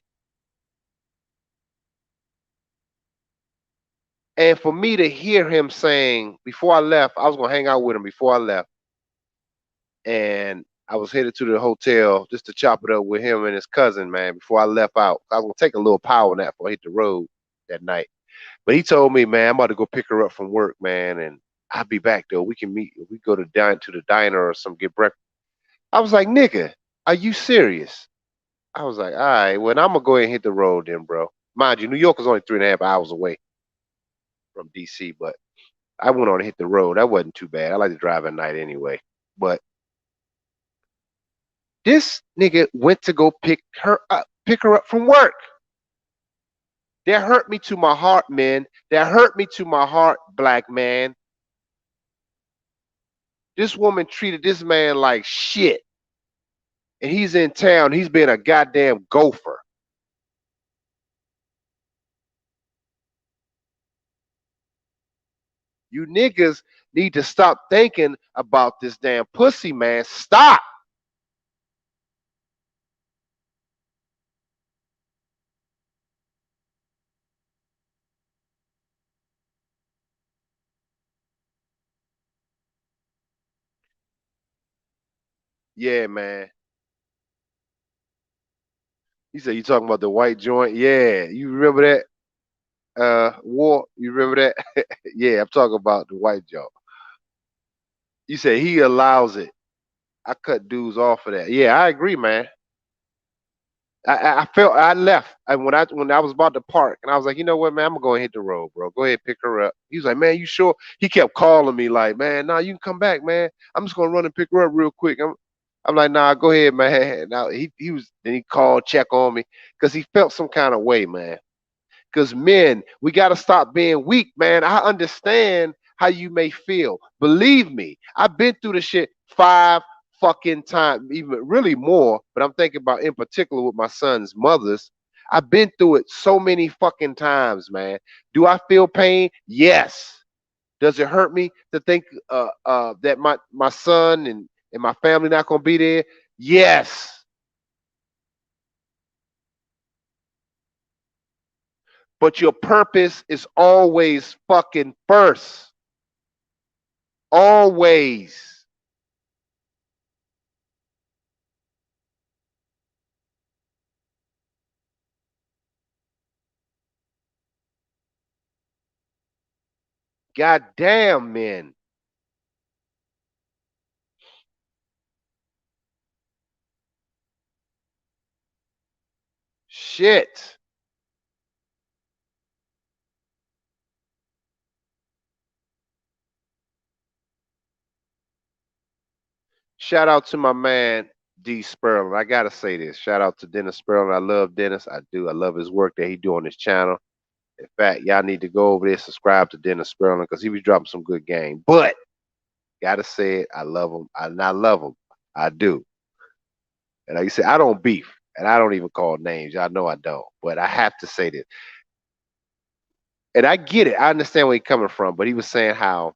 And for me to hear him saying before I left, I was gonna hang out with him before I left. And I was headed to the hotel just to chop it up with him and his cousin, man, before I left out. I was gonna take a little power nap before I hit the road that night. But he told me, man, I'm about to go pick her up from work, man, and I'll be back though. We can meet. We go to the diner or some get breakfast. I was like, nigga, are you serious? I was like, all right, well, I'm gonna go ahead and hit the road then, bro. Mind you, New York is only 3.5 hours away from DC, but I went on and hit the road. That wasn't too bad. I like to drive at night anyway. But this nigga went to go pick her up from work. That hurt me to my heart, man. That hurt me to my heart, black man. This woman treated this man like shit. And he's in town. He's being a goddamn gopher. You niggas need to stop thinking about this damn pussy, man. Stop. Yeah, man. He said, "You talking about the white joint? Yeah, you remember that? War? You remember that? Yeah, I'm talking about the white joint." You said he allows it. I cut dudes off of that. Yeah, I agree, man. I felt I left, and when I was about to park, and I was like, you know what, man, I'm gonna go and hit the road, bro. Go ahead, pick her up. He was like, man, you sure? He kept calling me like, man, nah, you can come back, man. I'm just gonna run and pick her up real quick. I'm like, nah, go ahead, man. Now he was then he called, check on me, because he felt some kind of way, man. Because men, we got to stop being weak, man. I understand how you may feel. Believe me, I've been through the shit 5 fucking times, even really more. But I'm thinking about in particular with my son's mothers. I've been through it so many fucking times, man. Do I feel pain? Yes. Does it hurt me to think that my son and my family not gonna be there? Yes. But your purpose is always fucking first. Always. Goddamn, men. Shit. Shout out to my man D Sperling. I gotta say this. Shout out to Dennis Sperling. I love Dennis. I do. I love his work that he do on his channel. In fact, y'all need to go over there, subscribe to Dennis Sperling because he be dropping some good game. But gotta say it, I love him. I love him. I do. And like you said, I don't beef, and I don't even call names. Y'all know I don't. But I have to say this, and I get it. I understand where he's coming from. But he was saying how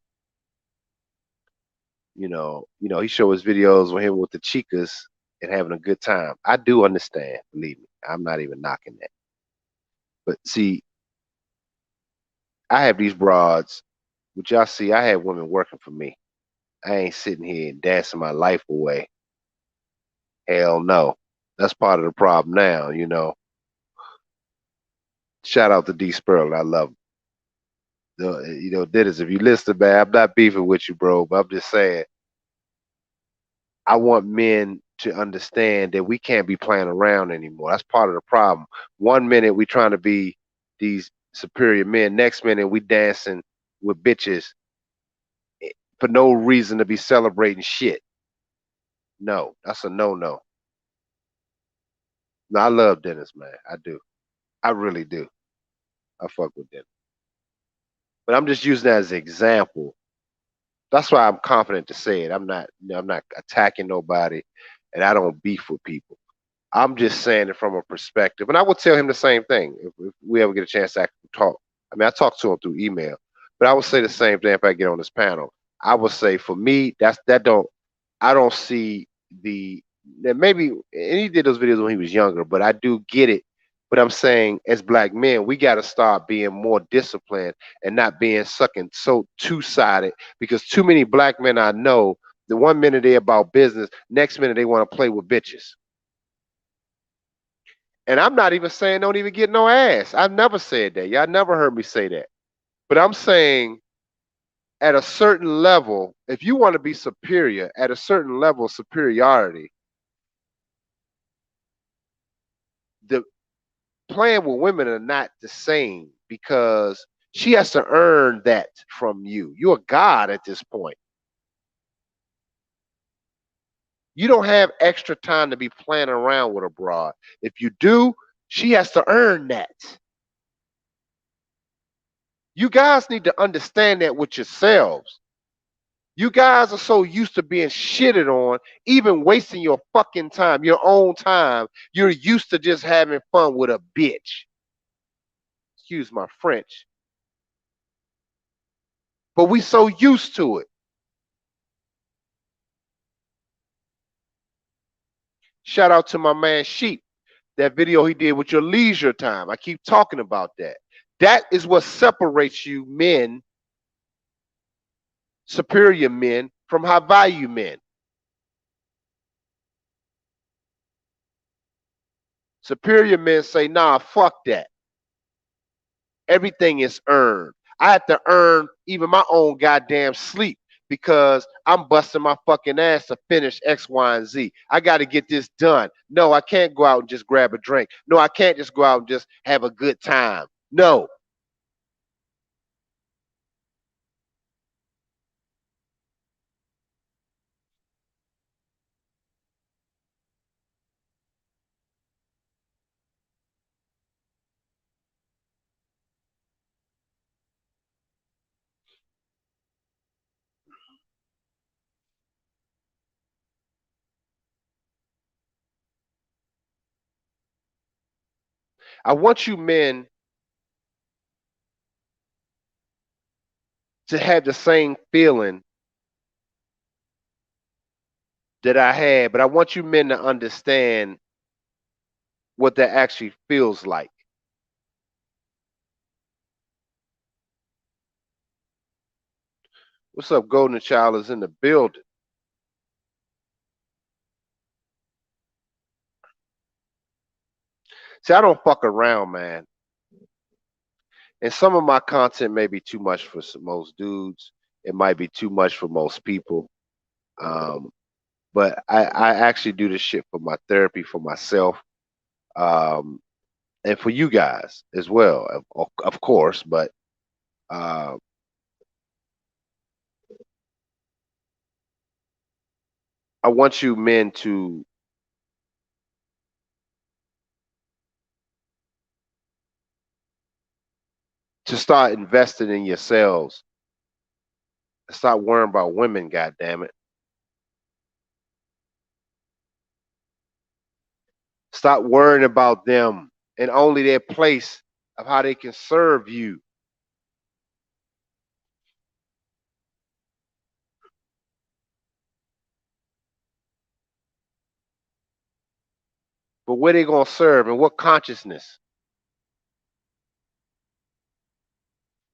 he showed his videos with him with the chicas and having a good time. I do understand, believe me. I'm not even knocking that. But see, I have these broads, which y'all see, I have women working for me. I ain't sitting here and dancing my life away. Hell no. That's part of the problem now. Shout out to D Sperling. I love him. Dennis, if you listen, man, I'm not beefing with you, bro, but I'm just saying I want men to understand that we can't be playing around anymore. That's part of the problem. One minute we trying to be these superior men. Next minute we dancing with bitches for no reason to be celebrating shit. No, that's a no. No, I love Dennis, man. I do. I really do. I fuck with Dennis. But I'm just using that as an example. That's why I'm confident to say it. I'm not attacking nobody, and I don't beef with people. I'm just saying it from a perspective, and I would tell him the same thing if we ever get a chance to actually talk. I mean, I talk to him through email, but I would say the same thing if I get on this panel. I would say for me, that don't I don't see the that maybe and he did those videos when he was younger, but I do get it. But I'm saying as black men, we got to start being more disciplined and not being sucking so two-sided because too many black men I know, the one minute they're about business, next minute they want to play with bitches. And I'm not even saying don't even get no ass. I've never said that. Y'all never heard me say that. But I'm saying at a certain level, if you want to be superior, at a certain level of superiority, the playing with women are not the same because she has to earn that from you. You're a god at this point. You don't have extra time to be playing around with a broad. If you do, she has to earn that. You guys need to understand that with yourselves. You guys are so used to being shitted on, even wasting your fucking time, your own time. You're used to just having fun with a bitch. Excuse my French. But we so used to it. Shout out to my man Sheep. That video he did with your leisure time. I keep talking about that. That is what separates you men, superior men, from high value men. Superior men say, nah, fuck that. Everything is earned. I have to earn even my own goddamn sleep because I'm busting my fucking ass to finish X, Y, and Z. I got to get this done. No, I can't go out and just grab a drink. No, I can't just go out and just have a good time. No. I want you men to have the same feeling that I had, but I want you men to understand what that actually feels like. What's up, Golden Child is in the building. See, I don't fuck around, man. And some of my content may be too much for most dudes. It might be too much for most people. Um, but I actually do this shit for my therapy, for myself, um, and for you guys as well, of course. But uh, I want you men to start investing in yourselves. Stop worrying about women, goddamn it. Stop worrying about them and only their place of how they can serve you. But where they gonna serve and what consciousness?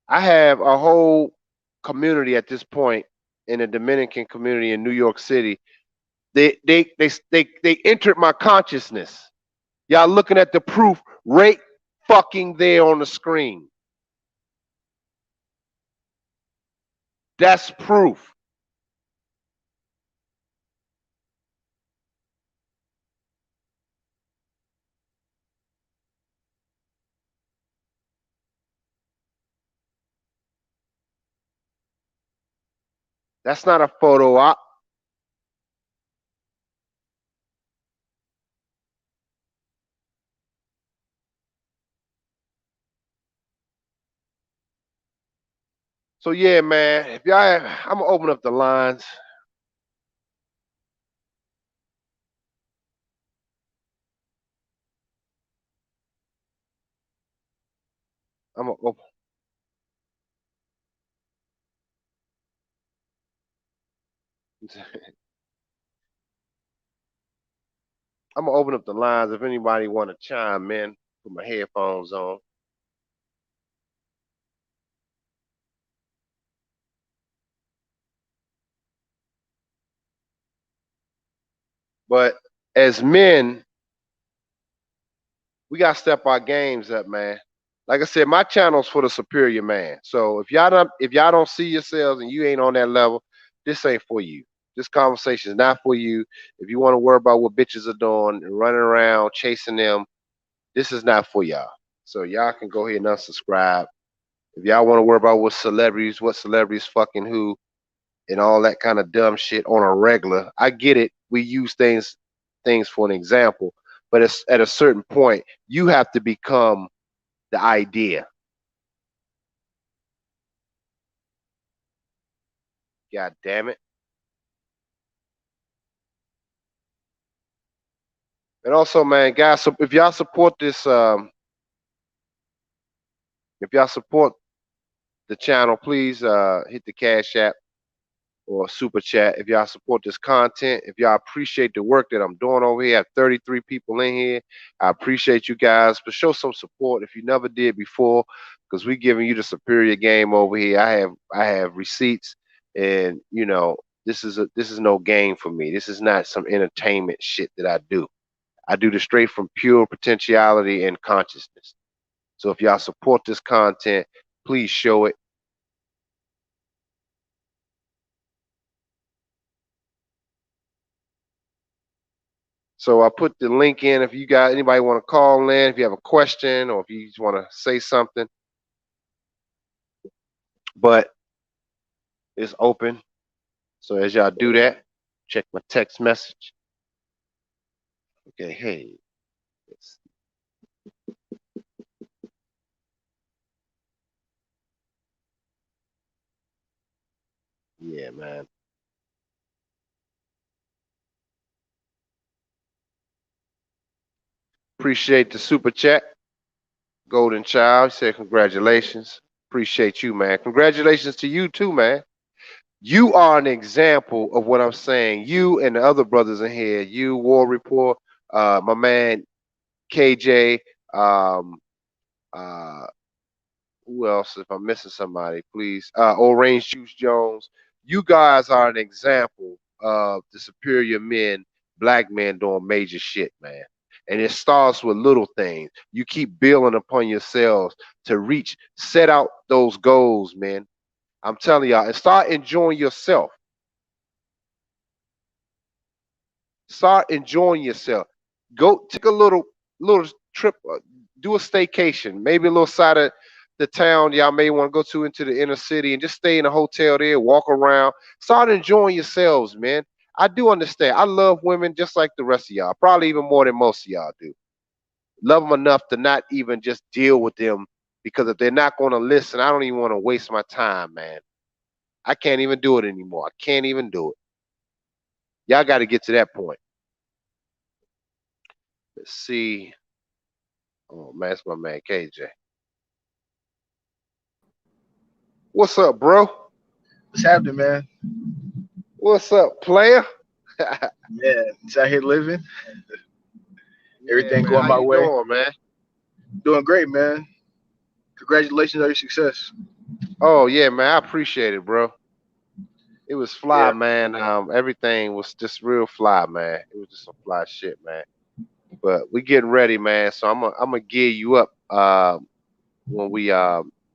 I have a whole community at this point in the Dominican community in New York City. They entered my consciousness. Y'all looking at the proof right fucking there on the screen. That's proof. That's not a photo op. So yeah, man. If y'all, I'm gonna open up the lines. I'm gonna open. I'm gonna open up the lines if anybody want to chime in. Put my headphones on. But as men, we gotta step our games up, man. Like I said, my channel's for the superior man. So if y'all don't see yourselves and you ain't on that level, this ain't for you. This conversation is not for you. If you want to worry about what bitches are doing and running around chasing them, this is not for y'all. So y'all can go ahead and unsubscribe. If y'all want to worry about what celebrities fucking who, and all that kind of dumb shit on a regular, I get it. We use things for an example, but it's at a certain point you have to become the idea. God damn it. And also, man, guys, so if y'all support this, if y'all support the channel, please hit the Cash App or super chat. If y'all support this content, if y'all appreciate the work that I'm doing over here, I have 33 people in here. I appreciate you guys, but show some support if you never did before, because we giving you the superior game over here. I have receipts, and this is no game for me. This is not some entertainment shit that I do. I do this straight from pure potentiality and consciousness. So if y'all support this content, please show it. So I put the link in if you got anybody want to call in, if you have a question or if you just want to say something. But it's open. So as y'all do that, check my text message. Okay, hey. Yeah, man. Appreciate the super chat. Golden Child said congratulations. Appreciate you, man. Congratulations to you too, man. You are an example of what I'm saying. You and the other brothers in here, you, War Report, my man KJ, um, uh, who else? If I'm missing somebody, please. Orange Juice Jones. You guys are an example of the superior men, black men doing major shit, man. And it starts with little things. You keep building upon yourselves to reach, set out those goals, man. I'm telling y'all, and start enjoying yourself. Start enjoying yourself. Go take a little trip, do a staycation, maybe a little side of the town y'all may want to go to into the inner city and just stay in a hotel there, walk around, start enjoying yourselves, man. I do understand. I love women just like the rest of y'all, probably even more than most of y'all do. Love them enough to not even just deal with them because if they're not going to listen, I don't even want to waste my time, man. I can't even do it anymore. I can't even do it. Y'all got to get to that point. Let's see. Oh man, that's my man KJ. What's up, bro? What's happening, man? What's up, player? Yeah, it's out here living. Yeah, Everything man. going How my you way. doing, man? Doing great, man. Congratulations on your success. Oh yeah, man. I appreciate it, bro. It was fly, Yeah. man. Everything was just real fly, man. It was just some fly shit, man. But we getting ready, man. So I'm gonna gear you up when we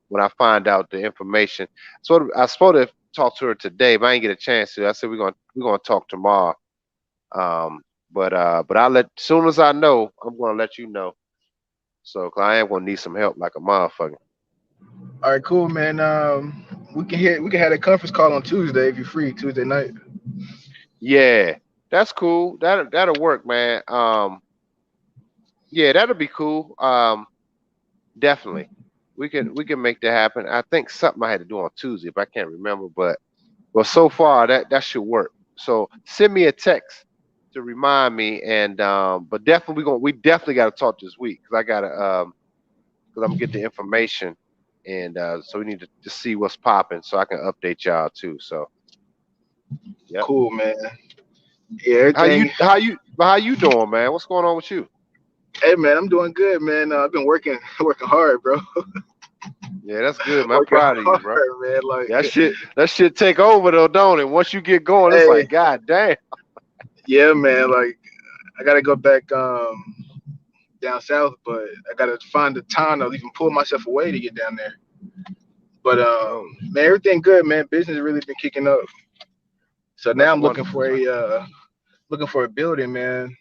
when I find out the information. So I supposed to talk to her today, but I didn't get a chance to. I said we're gonna talk tomorrow. Um, but I let as soon as I know, I'm gonna let you know. So 'cause I am gonna need some help like a motherfucker. All right, cool, man. We can have a conference call on Tuesday if you're free Tuesday night. Yeah, that's cool. That'll work, man. Yeah, that'll be cool. Definitely. We can make that happen. I think something I had to do on Tuesday, but I can't remember. But well, so far that should work. So send me a text to remind me, and but definitely we definitely got to talk this week because I gotta because I'm gonna get the information, and so we need to see what's popping so I can update y'all too. So yep. Cool, man. Yeah, How you everything. how you how you doing, man? What's going on with you? Hey, man, I'm doing good, man. I've been working, working hard, bro. Yeah, that's good, man. I'm Working proud of you, hard, bro. man. Like, That shit take over though, don't it? Once you get going, it's hey, like, God damn. yeah, man. Like, I gotta go back down south, but I gotta find the time to even pull myself away to get down there. But Oh, man, everything good, man. Business really been kicking up. So now that's I'm wonderful, man. looking for a building, man.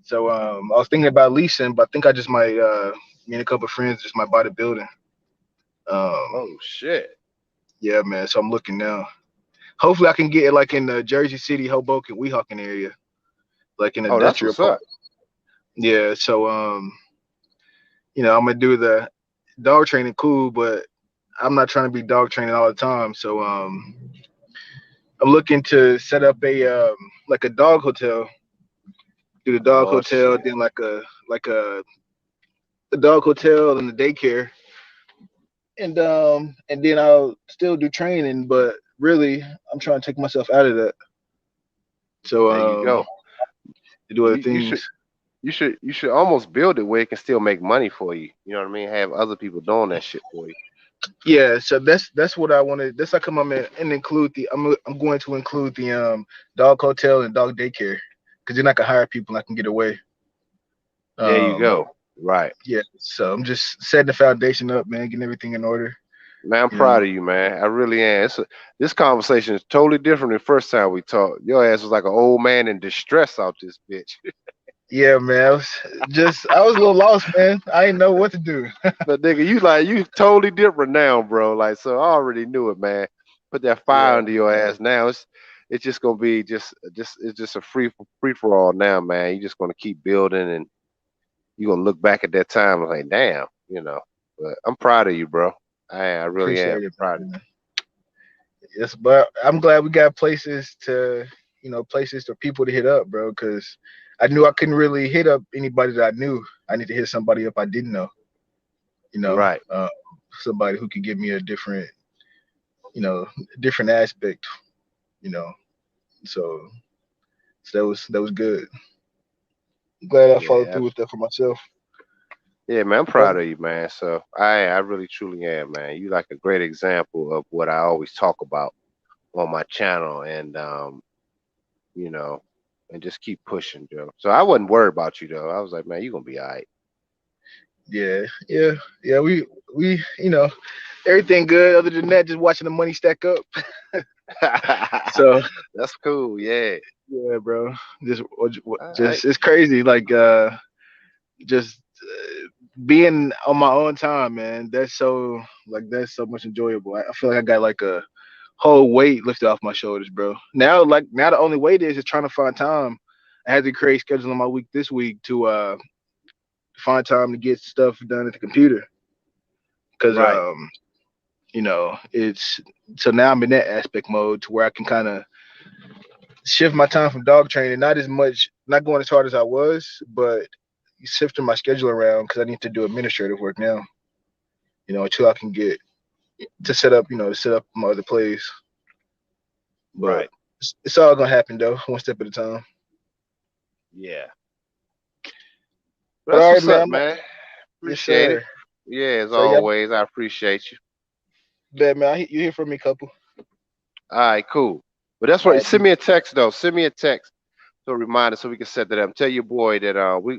So I was thinking about leasing, but I think I just might me and a couple of friends just might buy the building. Um, Oh shit. yeah, man. So I'm looking now. Hopefully I can get it like in the Jersey City, Hoboken, Weehawken area, like in an Oh, that's industrial what's park. up. Yeah. So I'm gonna do the dog training, cool, but I'm not trying to be dog training all the time. So I'm looking to set up a like a dog hotel, do the dog Oh hotel, shit. then like a dog hotel and the daycare, and then I'll still do training, but really I'm trying to take myself out of that. So There you go. to do other You things. should almost build it where it can still make money for you. You know what I mean? Have other people doing that shit for you. Yeah, so that's what I wanted. That's how come and include I'm going to include the dog hotel and dog daycare because then I can hire people and I can get away. There you Um, go. Right. yeah, so I'm just setting the foundation up, man, getting everything in order. Man, I'm You know, proud of you, man. I really am. This conversation is totally different than the first time we talked. Your ass was like an old man in distress out this bitch. yeah, man. I was a little lost, man. I didn't know what to do. But nigga, you totally different now, bro. Like, so I already knew it, man. Put that fire Yeah, under your ass now. It's just gonna be just it's just a free for all now, man. You just gonna keep building, and you're gonna look back at that time and like, damn, you know. But I'm proud of you, bro. I really am appreciate it, proud of man. Yes, but I'm glad we got places to, places for people to hit up, bro. Because I knew I couldn't really hit up anybody that I knew. I need to hit somebody up I didn't know. You you. know, Right. uh, somebody who could give me a you know, different aspect. You know, so that was good. Glad I followed Yeah, through with that for myself. yeah, man, I'm But proud of you, man. So I really truly am, man. You like a great example of what I always talk about on my channel, and you know, and just keep pushing, Joe. So I wasn't worried about you though. I was like, man, you gonna be all right. yeah, yeah, yeah. We everything good. Other than that, just watching the money stack up. So That's cool. Yeah. yeah, bro. Just I, just it's crazy. Like just being on my own time, man. That's so much enjoyable. I feel like I got like a whole weight lifted off my shoulders, bro. Now the only weight is trying to find time. I had to create schedule on my week this week to find time to get stuff done at the computer because right. it's so now I'm in that aspect mode to where I can kind of shift my time from dog training, not as much, not going as hard as I was, but shifting my schedule around because I need to do administrative work now. Until I can get to set up my other plays. But Right. it's all gonna happen though, one step at a time. Yeah. But But that's all right, what's man. up, man. Yes, Appreciate it. sir. Yeah, as So yeah, always, I appreciate you. bet man. You hear from me, couple. All right, cool. But that's All what. right, Send me a text though. Send me a text so a reminder so we can set that up. Tell your boy that we're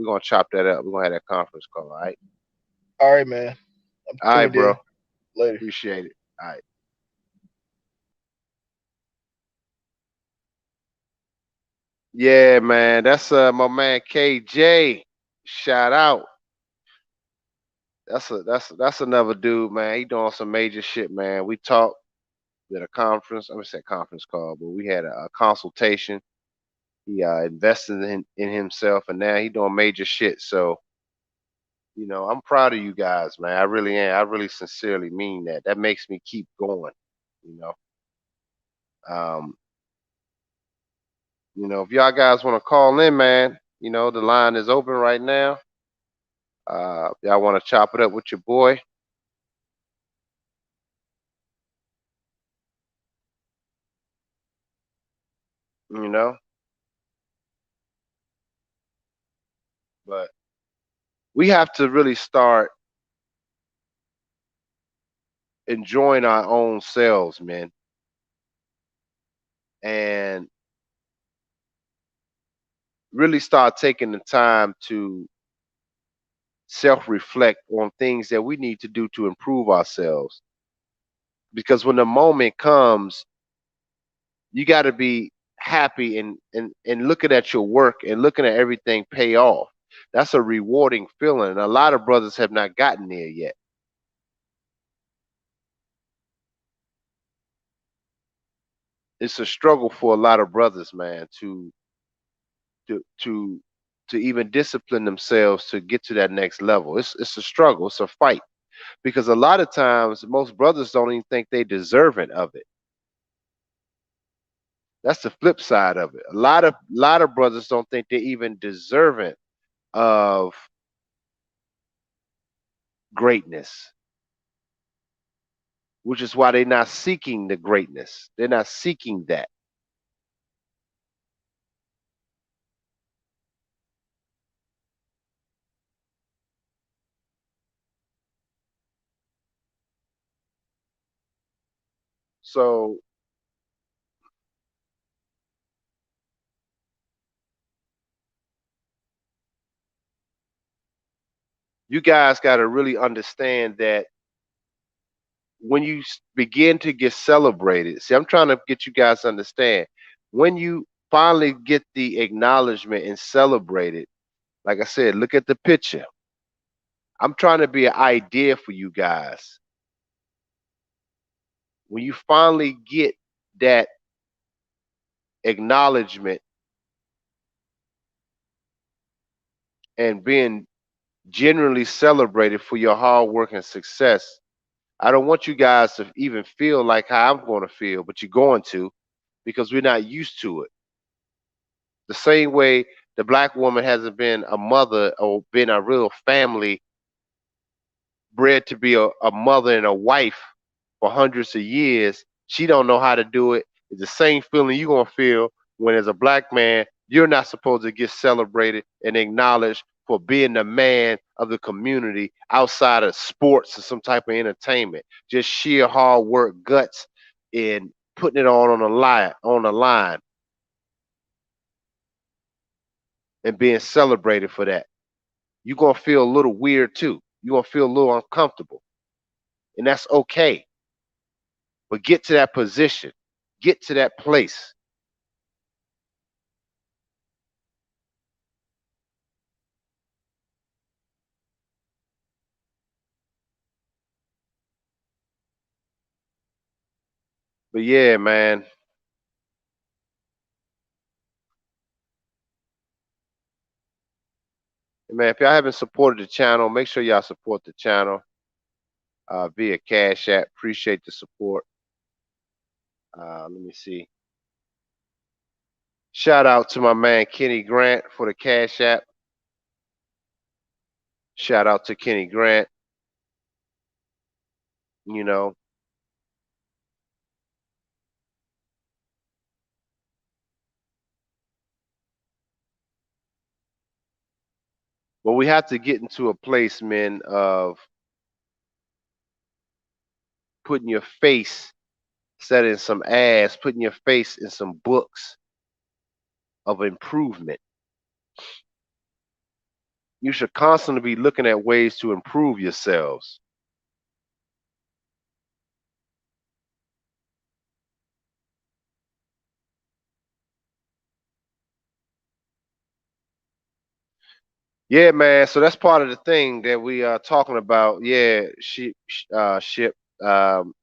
gonna chop that up. We're gonna have that conference call. All right. all right, man. I'm All right, tuned bro. in. Later. Appreciate it. All right. Yeah, man. That's my man KJ. Shout out. That's another dude, man. He doing some major shit, man. We talked at a conference. I'm gonna say conference call, but we had a consultation. He invested in himself, and now he doing major shit. So I'm proud of you guys, man. I really am. I really sincerely mean that. That makes me keep going. You know. Um. If y'all guys want to call in, man, the line is open right now. If y'all want to chop it up with your boy, you know. But we have to really start enjoying our own selves, man, and really start taking the time to self-reflect on things that we need to do to improve ourselves. Because when the moment comes, you got to be happy and looking at your work and looking at everything pay off. That's a rewarding feeling. And a lot of brothers have not gotten there yet. It's a struggle for a lot of brothers, man, to to to even discipline themselves to get to that next level. It's a struggle. It's a fight because a lot of times most brothers don't even think they deserving of it. That's the flip side of it. A lot of brothers don't think they even deserving of greatness, which is why they're not seeking the greatness. They're not seeking that. So You guys got to really understand that when you begin to get celebrated, see, I'm trying to get you guys to understand when you finally get the acknowledgement and celebrated, like I said, look at the picture. I'm trying to be an idea for you guys. When you finally get that acknowledgement and being genuinely celebrated for your hard work and success, I don't want you guys to even feel like how I'm going to feel, but you're going to because we're not used to it. The same way the black woman hasn't been a mother or been a real family bred to be a mother and a wife for hundreds of years, she don't know how to do it. It's the same feeling you're gonna feel when as a black man, you're not supposed to get celebrated and acknowledged for being the man of the community outside of sports or some type of entertainment. Just sheer hard work, guts, and putting it on the line and being celebrated for that. You're gonna feel a little weird too. You're gonna feel a little uncomfortable. And that's okay. But get to that position, get to that place. But yeah, man. Man, if y'all haven't supported the channel, make sure y'all support the channel via Cash App. Appreciate the support. Let me see. Shout out to my man Kenny Grant for the Cash App. Shout out to Kenny Grant. You know, but we have to get into a place, man, of putting your face set in some ass, putting your face in some books of improvement. You should constantly be looking at ways to improve yourselves. Yeah, man. So that's part of the thing that we are talking about. Yeah, ship. Um,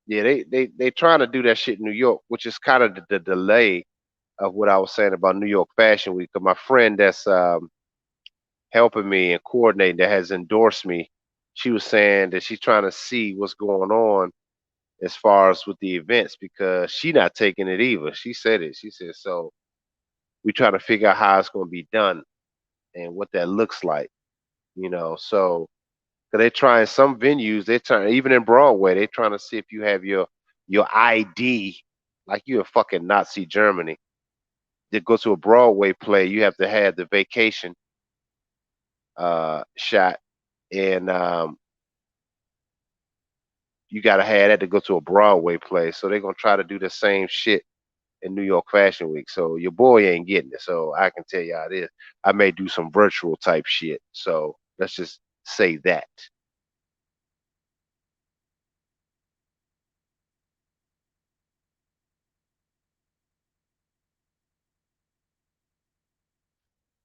yeah, they trying to do that shit in New York, which is kind of the delay of what I was saying about New York Fashion Week. 'Cause my friend that's helping me and coordinating that has endorsed me, she was saying that she's trying to see what's going on as far as with the events because she not taking it either. She said it. She said so. We trying to figure out how it's going to be done and what that looks like. So cause they trying some venues, they trying even in Broadway, they trying to see if you have your ID, like you in fucking Nazi Germany. To go to a Broadway play, you have to have the vacation shot, and you gotta have that to go to a Broadway play. So they're gonna try to do the same shit in New York Fashion Week. So your boy ain't getting it. So I can tell you how it is. I may do some virtual type shit. So let's just say that.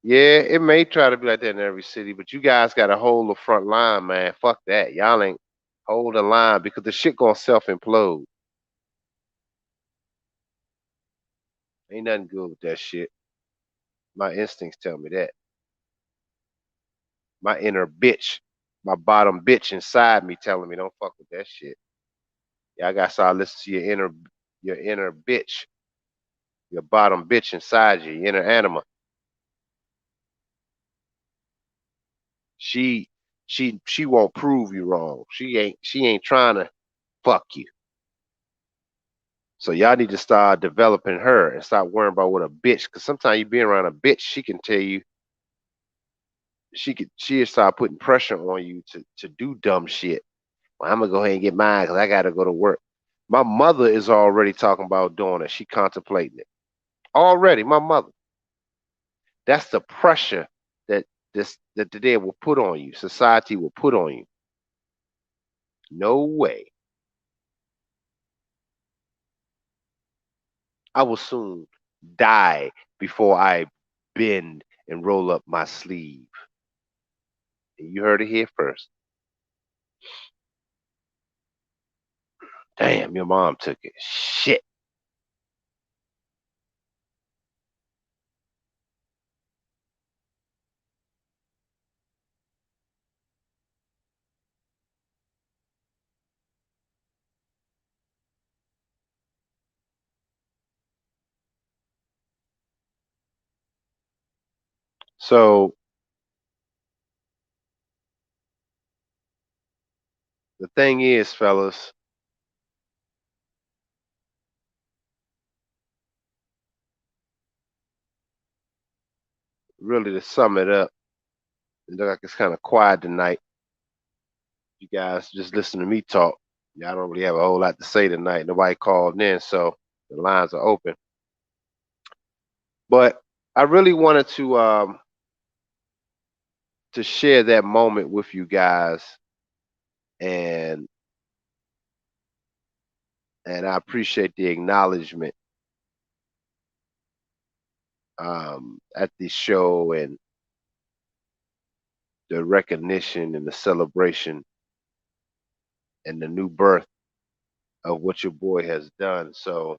Yeah, it may try to be like that in every city, but you guys got to hold the front line, man. Fuck that. Y'all ain't hold the line because the shit gonna self implode. Ain't nothing good with that shit. My instincts tell me that. My inner bitch, my bottom bitch inside me telling me don't fuck with that shit. Y'all got to start listening to your inner bitch, your bottom bitch inside you, your inner animal. She she won't prove you wrong. She ain't trying to fuck you. So y'all need to start developing her and stop worrying about what a bitch. Because sometimes you be around a bitch, she can tell you she'll start putting pressure on you to do dumb shit. Well, I'm gonna go ahead and get mine because I gotta go to work. My mother is already talking about doing it. She contemplating it already. My mother. That's the pressure that this that the day will put on you, society will put on you. No way. I will soon die before I bend and roll up my sleeve. You heard it here first. Damn, your mom took it. Shit. So the thing is, fellas, really to sum it up, it look like it's kind of quiet tonight. You guys just listen to me talk. Y'all don't really have a whole lot to say tonight. Nobody called in, so the lines are open. But I really wanted to share that moment with you guys, and I appreciate the acknowledgement at the show and the recognition and the celebration and the new birth of what your boy has done. So,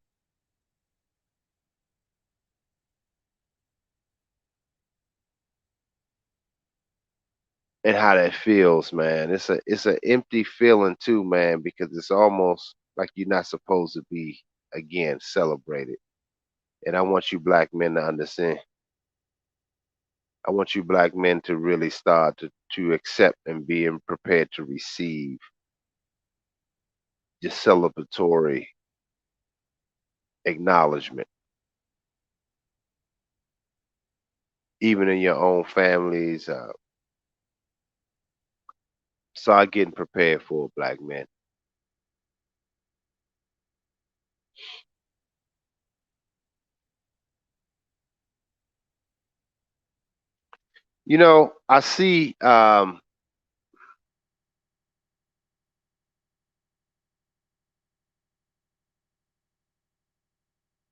and how that feels, man. It's an empty feeling too, man, because it's almost like you're not supposed to be again celebrated. And I want you black men to understand. I want you black men to really start to accept and be prepared to receive your celebratory acknowledgement, even in your own families. Start getting prepared for black men. You know, I see.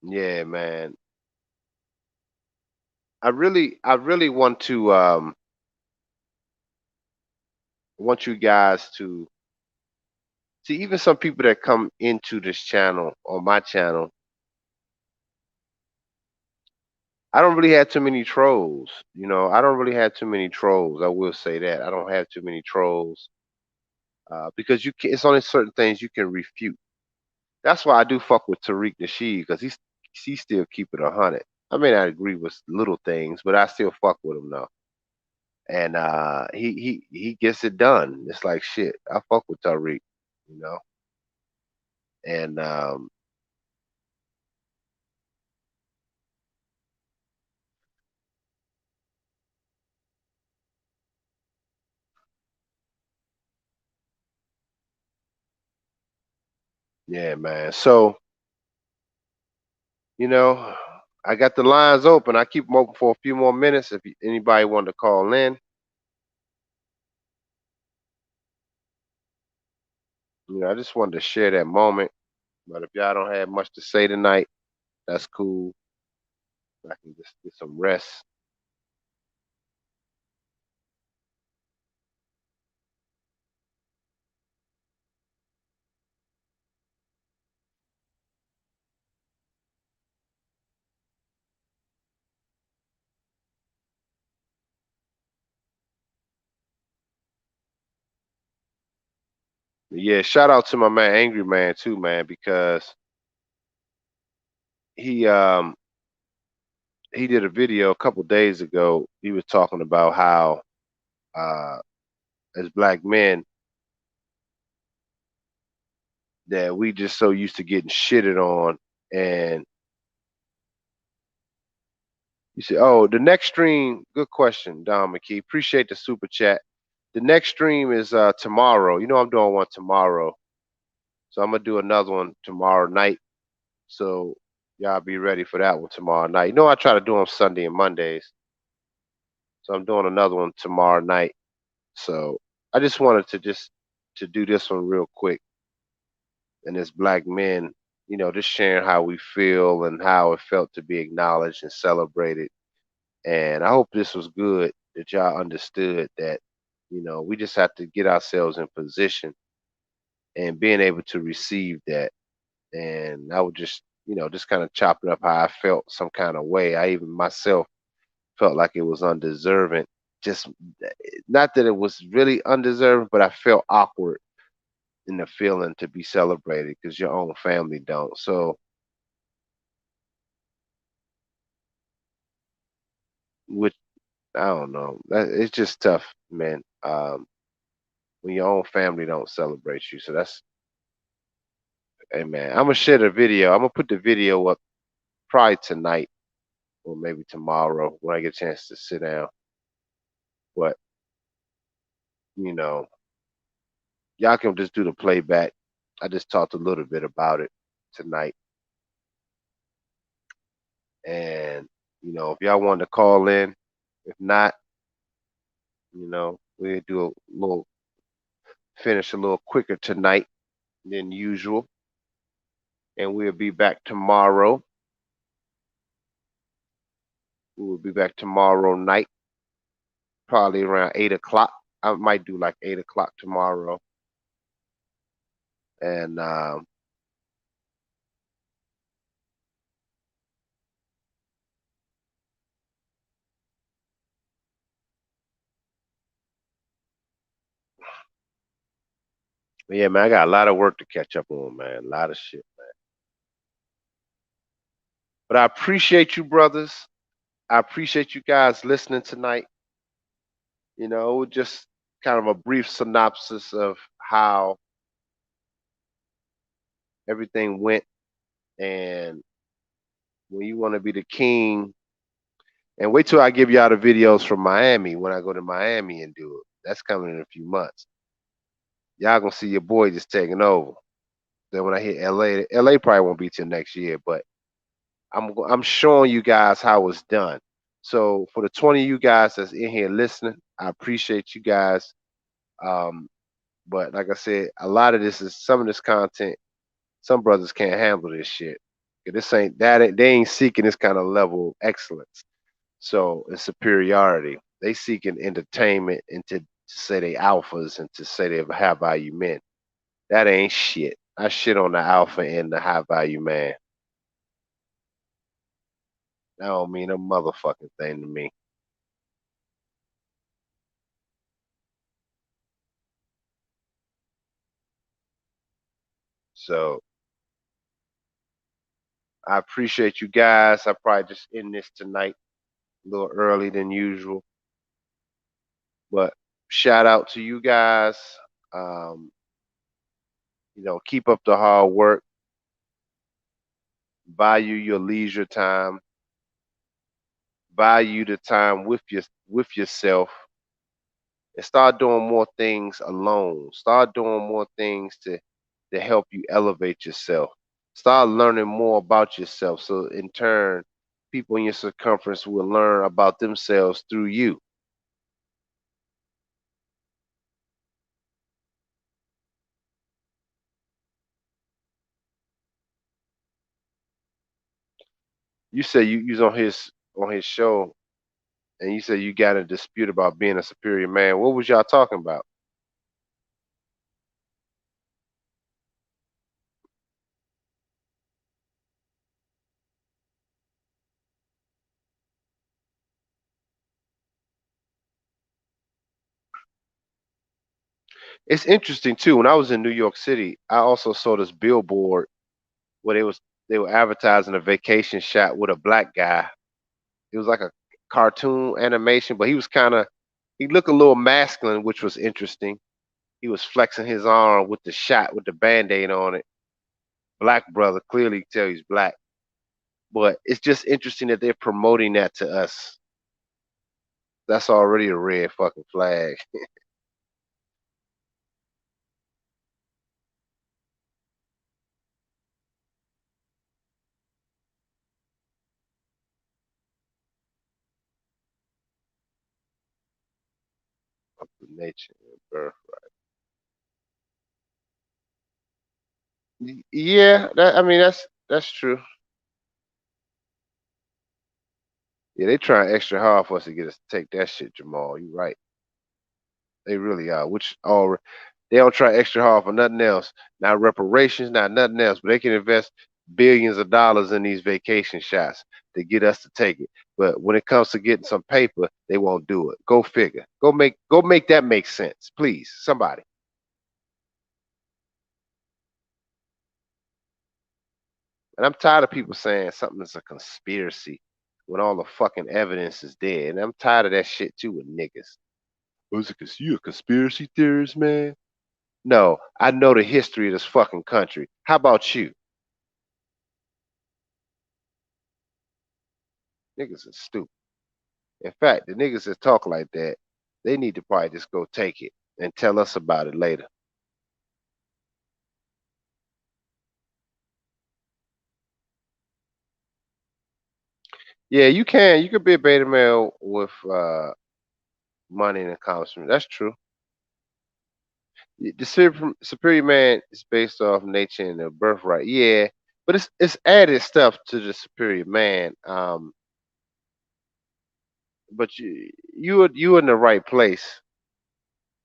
Yeah, man. I really want you guys to see. Even some people that come into this channel on my channel, I don't really have too many trolls. You know, I don't really have too many trolls. I will say that I don't have too many trolls because you can, it's only certain things you can refute. That's why I do fuck with Tariq Nasheed because he still keep it 100. I may not agree with little things, but I still fuck with him though. And he gets it done. It's like shit. I fuck with Tariq, you know. And yeah, man. So you know, I got the lines open. I keep them open for a few more minutes. If anybody wanted to call in, you know, I just wanted to share that moment. But if y'all don't have much to say tonight, that's cool. I can just get some rest. But yeah, shout out to my man Angry Man too, man, because he um he did a video a couple days ago. He was talking about how uh as black men that we just so used to getting shitted on. And you say, oh, the next stream, good question, Don McKee. Appreciate the super chat. The next stream is tomorrow. You know I'm doing one tomorrow. So I'm gonna do another one tomorrow night. So y'all be ready for that one tomorrow night. You know I try to do them Sunday and Mondays. So I'm doing another one tomorrow night. So I just wanted to do this one real quick. And as black men, just sharing how we feel and how it felt to be acknowledged and celebrated. And I hope this was good that y'all understood that, we just have to get ourselves in position and being able to receive that. And I would just kind of chop it up how I felt some kind of way. I even myself felt like it was undeserving. Just not that it was really undeserving, but I felt awkward in the feeling to be celebrated because your own family don't. So, which I don't know, it's just tough, man. When your own family don't celebrate you, so that's, hey man, I'm gonna share the video. I'm gonna put the video up probably tonight or maybe tomorrow when I get a chance to sit down. But you know, y'all can just do the playback. I just talked a little bit about it tonight, and if y'all want to call in, if not, we'll do a little finish a little quicker tonight than usual, and we'll be back tomorrow. We will be back tomorrow night, probably around 8 o'clock. I might do like 8 o'clock tomorrow, and yeah, man, I got a lot of work to catch up on, man. A lot of shit. But I appreciate you, brothers. I appreciate you guys listening tonight. Just kind of a brief synopsis of how everything went. And when you want to be the king, and wait till I give y'all the videos from Miami when I go to Miami and do it. That's coming in a few months. Y'all gonna see your boy just taking over. Then when I hit LA, LA probably won't be till next year, but I'm showing you guys how it's done. So for the 20 of you guys that's in here listening, I appreciate you guys. Um, but like I said, a lot of this is some of this content. Some brothers can't handle this shit. 'Cause this ain't that they ain't seeking this kind of level of excellence. So and superiority. They seeking entertainment and to say they alphas and to say they high value men. That ain't shit. I shit on the alpha and the high value man. That don't mean a motherfucking thing to me. So I appreciate you guys. I probably just end this tonight a little early than usual. But shout out to you guys. Um, keep up the hard work. Value your leisure time. Value the time with yourself, and start doing more things alone. Start doing more things to help you elevate yourself. Start learning more about yourself. So in turn, people in your circumference will learn about themselves through you. You say you was on his show, and you said you got in a dispute about being a superior man. What was y'all talking about? It's interesting too. When I was in New York City, I also saw this billboard where they were advertising a vacation shot with a black guy. It was like a cartoon animation, but he looked a little masculine, which was interesting. He was flexing his arm with the shot with the band-aid on it. Black brother, clearly tell he's black. But it's just interesting that they're promoting that to us. That's already a red fucking flag. nature and birth. Yeah, I mean that's true. Yeah, they trying extra hard for us to get us to take that shit, Jamal. You right. They really are. Which all they don't try extra hard for nothing else. Not reparations, not nothing else. But they can invest billions of dollars in these vacation shots to get us to take it. But when it comes to getting some paper, they won't do it. Go figure. Go make that make sense, please. Somebody. And I'm tired of people saying something is a conspiracy when all the fucking evidence is there. And I'm tired of that shit too with niggas. Was it cause you a conspiracy theorist, man? No, I know the history of this fucking country. How about you? Niggas are stupid. In fact, the niggas that talk like that, they need to probably just go take it and tell us about it later. Yeah, you can. You could be a beta male with money and accomplishment. That's true. The superior man is based off nature and the birthright. Yeah, but it's added stuff to the superior man. But you in the right place.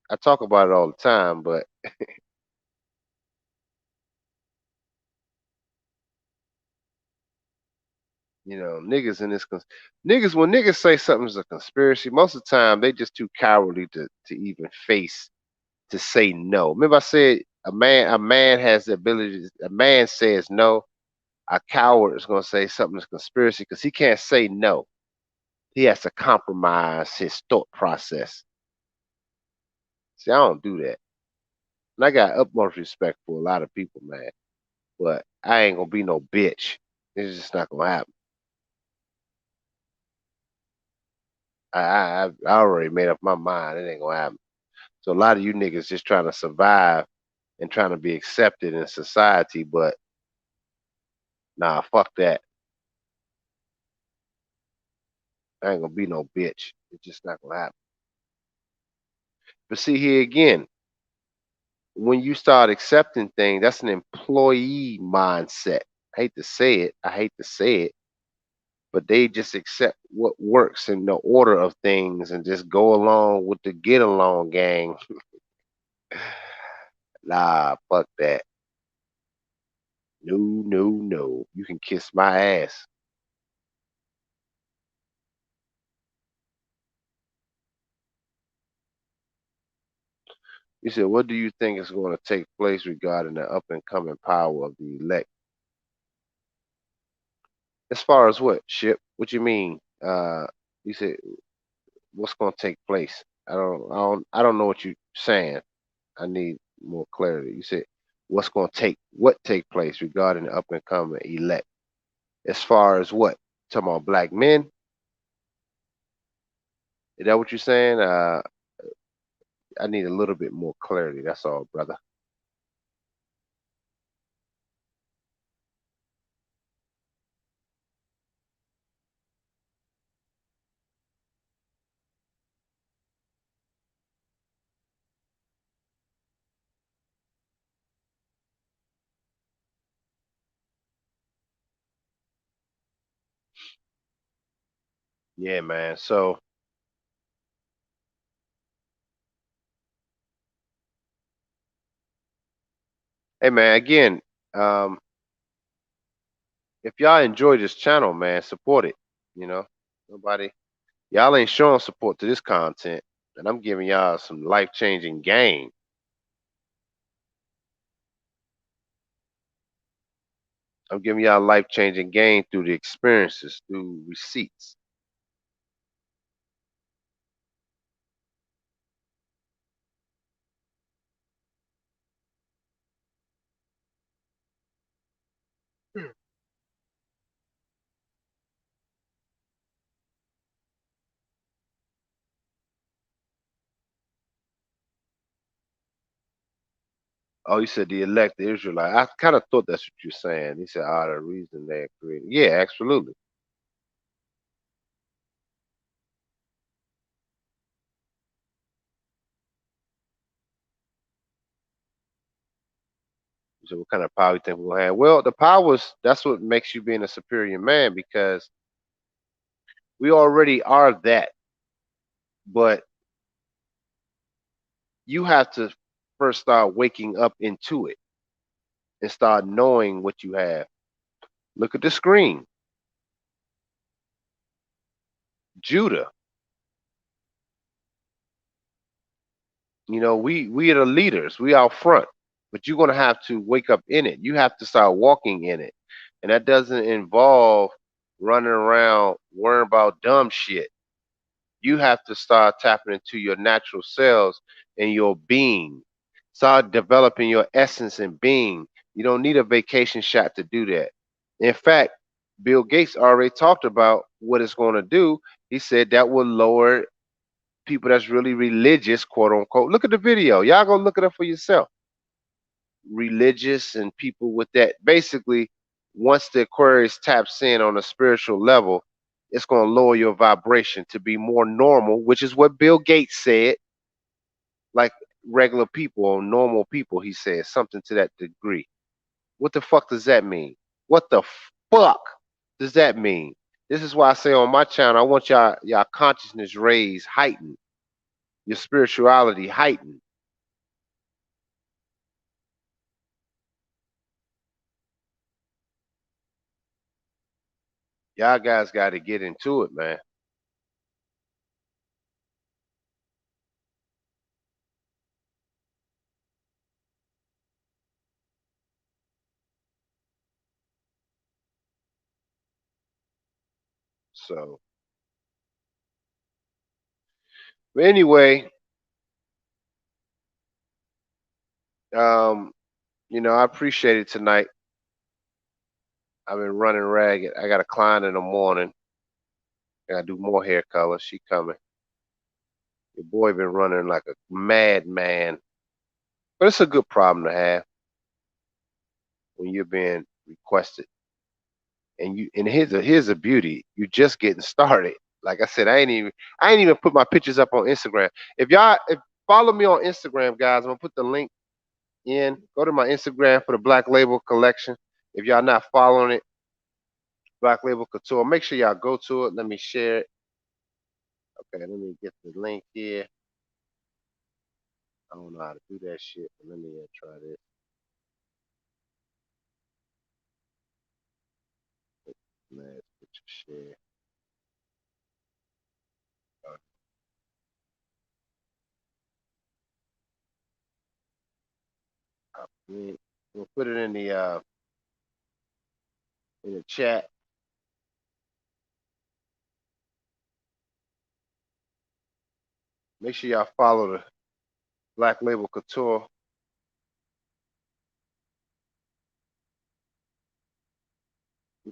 I talk about it all the time, but niggas in this niggas when niggas say something's a conspiracy, most of the time they just too cowardly to even face to say no. Remember I said a man has the ability. A man says no. A coward is gonna say something's a conspiracy because he can't say no. He has to compromise his thought process. See, I don't do that. And I got utmost respect for a lot of people, man. But I ain't gonna be no bitch. It's just not gonna happen. I already made up my mind. It ain't gonna happen. So a lot of you niggas just trying to survive and trying to be accepted in society, but nah, fuck that. I ain't gonna be no bitch. It's just not gonna happen. But see here again, when you start accepting things, that's an employee mindset. I hate to say it. I hate to say it, but they just accept what works in the order of things and just go along with the get along gang. Nah, fuck that. No, no, no. You can kiss my ass. You said, what do you think is going to take place regarding the up and coming power of the elect? As far as what, Ship? What you mean? You said, what's going to take place? I don't know what you're saying. I need more clarity. You said, what take place regarding the up and coming elect? As far as what? Talking about black men? Is that what you're saying? I need a little bit more clarity. That's all, brother. Yeah, man. So, hey, man. Again, um, if y'all enjoy this channel, man, support it. You know, nobody, y'all ain't showing support to this content, and I'm giving y'all some life changing game. I'm giving y'all life changing game through the experiences, through receipts. Oh, you said the elect the Israelite. I kind of thought that's what you're saying. He said, "Ah, the reason they're created." Yeah, absolutely. So what kind of power you think we'll have? Well, the powers, that's what makes you being a superior man, because we already are that. But you have to first start waking up into it and start knowing what you have. Look at the screen. Judah. We are the leaders. We out front. But you're gonna have to wake up in it. You have to start walking in it. And that doesn't involve running around worrying about dumb shit. You have to start tapping into your natural selves and your being. Start developing your essence and being. You don't need a vacation shot to do that. In fact, Bill Gates already talked about what it's going to do. He said that will lower people that's really religious, quote unquote. Look at the video. Y'all go look it up for yourself. Religious and people with that. Basically, once the Aquarius taps in on a spiritual level, it's going to lower your vibration to be more normal, which is what Bill Gates said. Like regular people or normal people, he said something to that degree. What the fuck does that mean? What the fuck does that mean? This is why I say on my channel, I want y'all consciousness raised, heightened, your spirituality heightened. Y'all guys got to get into it, man. So, but anyway, um, I appreciate it tonight. I've been running ragged. I got a client in the morning. I got to do more hair color. She coming. Your boy been running like a madman, but it's a good problem to have when you're being requested. And here's a beauty. You're just getting started. Like I said, I ain't even put my pictures up on Instagram. If follow me on Instagram, guys, I'm gonna put the link in. Go to my Instagram for the Black Label collection. If y'all not following it, Black Label Couture, make sure y'all go to it. Let me share it. Okay, let me get the link here. I don't know how to do that shit, but let me try this. Last picture share. We'll put it in the chat. Make sure y'all follow the Black Label Couture.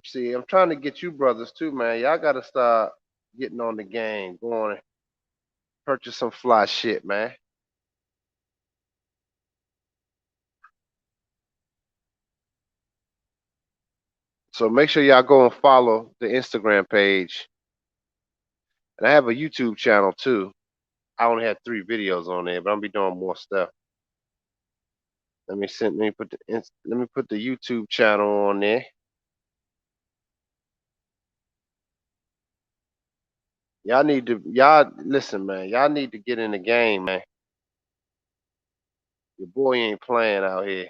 See, I'm trying to get you brothers too, man. Y'all gotta start getting on the game, going and purchase some fly shit, man. So make sure y'all go and follow the Instagram page. And I have a YouTube channel too. I only have 3 videos on there, but I'm be doing more stuff. Let me put the YouTube channel on there. Y'all listen, man. Y'all need to get in the game, man. Your boy ain't playing out here.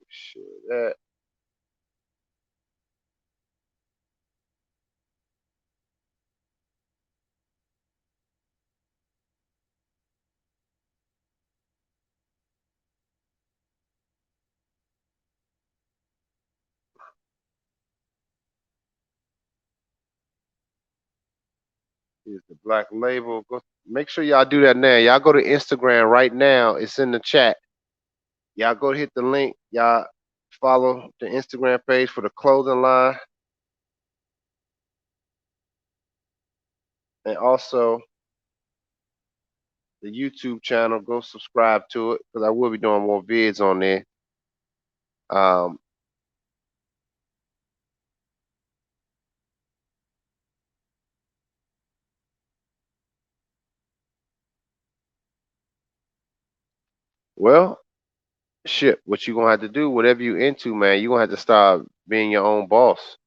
Shit, that is the Black Label. Go make sure y'all do that now. Y'all go to Instagram right now. It's in the chat. Y'all go hit the link. Y'all follow the Instagram page for the clothing line. And also the YouTube channel. Go subscribe to it because I will be doing more vids on there. Um, Well, shit, what you gonna have to do, whatever you into, man, you gonna have to start being your own boss.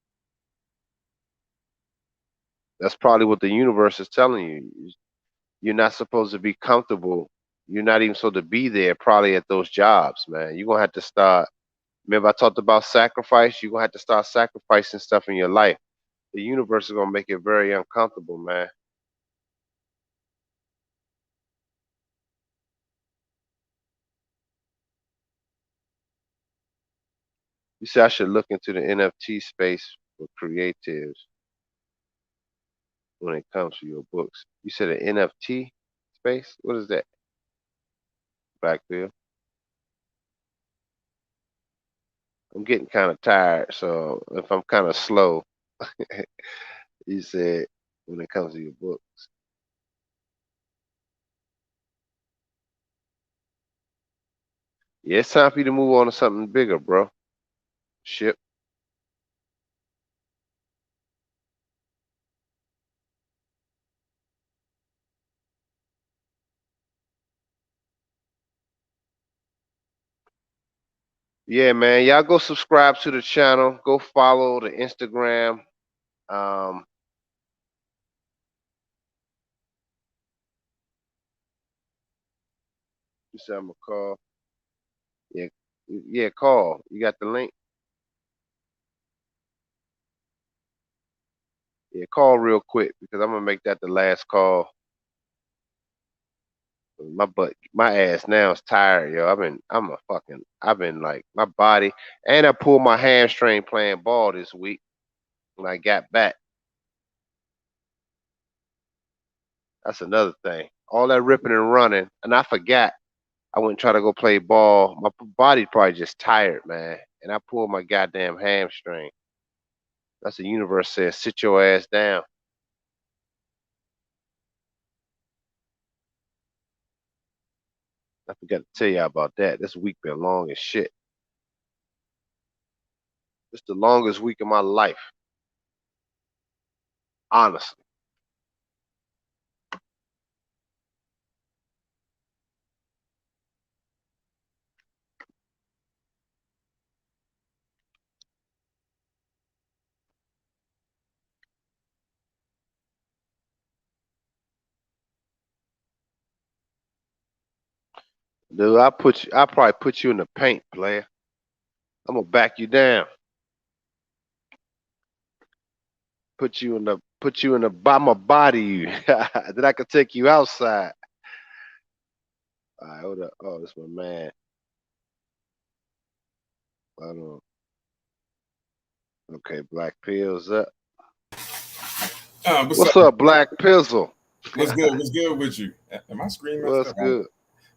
That's probably what the universe is telling you. You're not supposed to be comfortable. You're not even supposed to be there probably at those jobs, man. You're gonna have to start. Remember, I talked about sacrifice. You're gonna have to start sacrificing stuff in your life. The universe is gonna make it very uncomfortable, man. You said I should look into the NFT space for creatives when it comes to your books. You said an NFT space? What is that? Blackfield. I'm getting kind of tired, so if I'm kind of slow, you said when it comes to your book. Yeah, it's time for you to move on to something bigger, bro. Ship. Yeah, man. Y'all go subscribe to the channel. Go follow the Instagram. Um, you said I'm gonna call. Yeah, yeah, call. You got the link? Yeah, call real quick because I'm gonna make that the last call. My ass now is tired, yo. I've been like my body, and I pulled my hamstring playing ball this week when I got back. That's another thing. All that ripping and running, and I forgot. I went and tried to go play ball. My body probably just tired, man. And I pulled my goddamn hamstring. That's the universe says, sit your ass down. I forgot to tell y'all about that. This week been long as shit. It's the longest week of my life, honestly. Dude, I probably put you in the paint, player. I'm gonna back you down. Put you in the by my body you. Then I could take you outside. All right, hold up. Oh, this my man. I don't. Okay, Black Pills up. What's up? What's up, Black Pizzle? What's good? What's good with you? Am I screen messed What's up? good?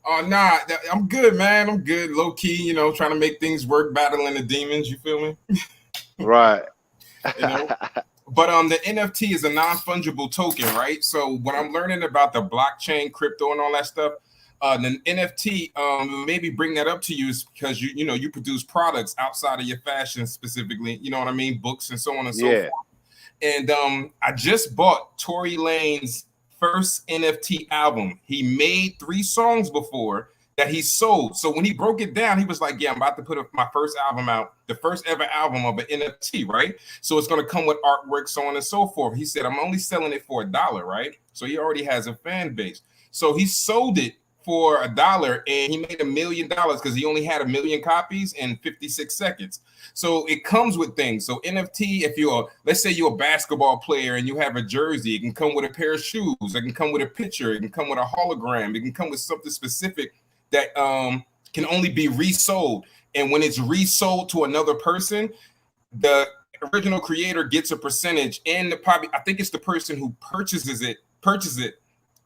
Oh, nah, I'm good, man. I'm good. Low key, trying to make things work, battling the demons. You feel me? Right. You know. But the NFT is a non-fungible token, right? So when I'm learning about the blockchain, crypto, and all that stuff, the NFT maybe bring that up to you is because you produce products outside of your fashion specifically. You know what I mean? Books and so on and so Yeah. forth. And I just bought Tory Lane's first NFT album. He made 3 songs before that he sold. So when he broke it down, he was like, "Yeah, I'm about to put my first album out, the first ever album of an NFT, right? So it's going to come with artwork, so on and so forth." He said, "I'm only selling it for $1, right?" So he already has a fan base. So he sold it for $1, and he made $1 million because he only had 1 million copies in 56 seconds. So it comes with things. So NFT, if let's say you're a basketball player and you have a jersey, it can come with a pair of shoes. It can come with a picture. It can come with a hologram. It can come with something specific that can only be resold. And when it's resold to another person, the original creator gets a percentage, and probably I think it's the person who purchases it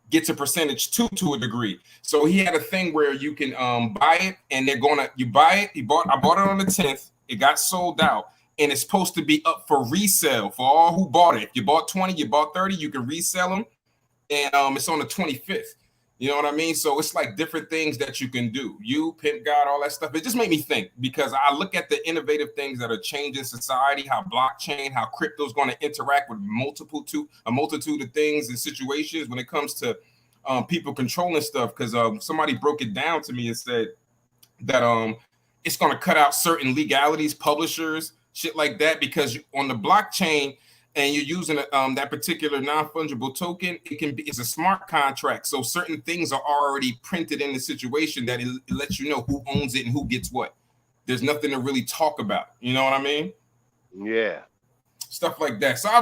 gets a percentage too, to a degree. So he had a thing where you can buy it, and you buy it. I bought it on the 10th. It got sold out, and it's supposed to be up for resale for all who bought it. If you bought 20, you bought 30, you can resell them, and it's on the 25th. You know what I mean? So it's like different things that you can do. You, Pimp God, all that stuff. It just made me think because I look at the innovative things that are changing society, how blockchain, how crypto is going to interact with a multitude of things and situations when it comes to people controlling stuff, because somebody broke it down to me and said that it's going to cut out certain legalities, publishers, shit like that, because on the blockchain and you're using that particular non-fungible token, it's a smart contract. So certain things are already printed in the situation that it lets you know who owns it and who gets what. There's nothing to really talk about. You know what I mean? Yeah. Stuff like that. So I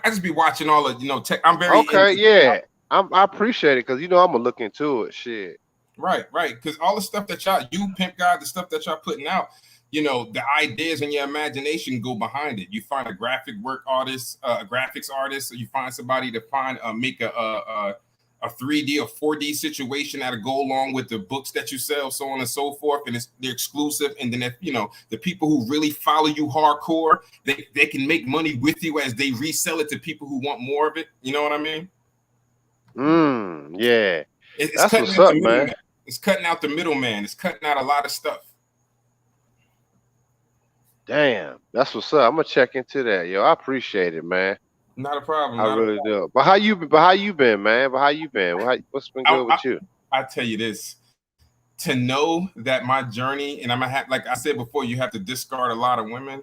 just be watching all of, tech. I'm very Okay. Yeah. I appreciate it because I'm gonna look into it. Shit. Right. Because all the stuff that you pimp guy, the stuff that y'all putting out, the ideas and your imagination go behind it. You find a graphic work artist, a graphics artist, or you find somebody to make a 3D or 4D situation that'll go along with the books that you sell, so on and so forth, and they're exclusive. And then if the people who really follow you hardcore, they can make money with you as they resell it to people who want more of it. You know what I mean? Yeah. It's That's what's up, man. It's cutting out the middleman. It's cutting out a lot of stuff. Damn, that's what's up. I'm gonna check into that, yo. I appreciate it, man. Not a problem. I really do. But how you been, man? What's been good with you? I tell you this, to know that my journey, and I'm gonna have, like I said before, you have to discard a lot of women.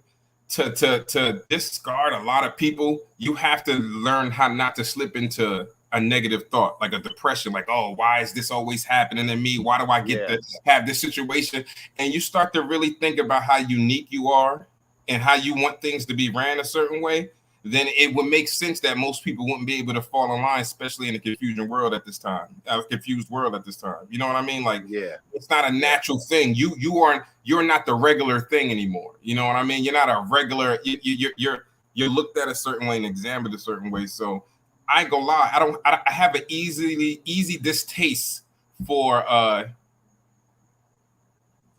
To discard a lot of people, you have to learn how not to slip into a negative thought, like a depression, like, oh, why is this always happening to me? Why do I get to have this situation? And you start to really think about how unique you are and how you want things to be ran a certain way. Then it would make sense that most people wouldn't be able to fall in line, especially in a confused world at this time. You know what I mean? Like, it's not a natural thing. You're not the regular thing anymore. You know what I mean? You're not a regular. You're looked at a certain way and examined a certain way. So I ain't gonna lie. I have an easy distaste for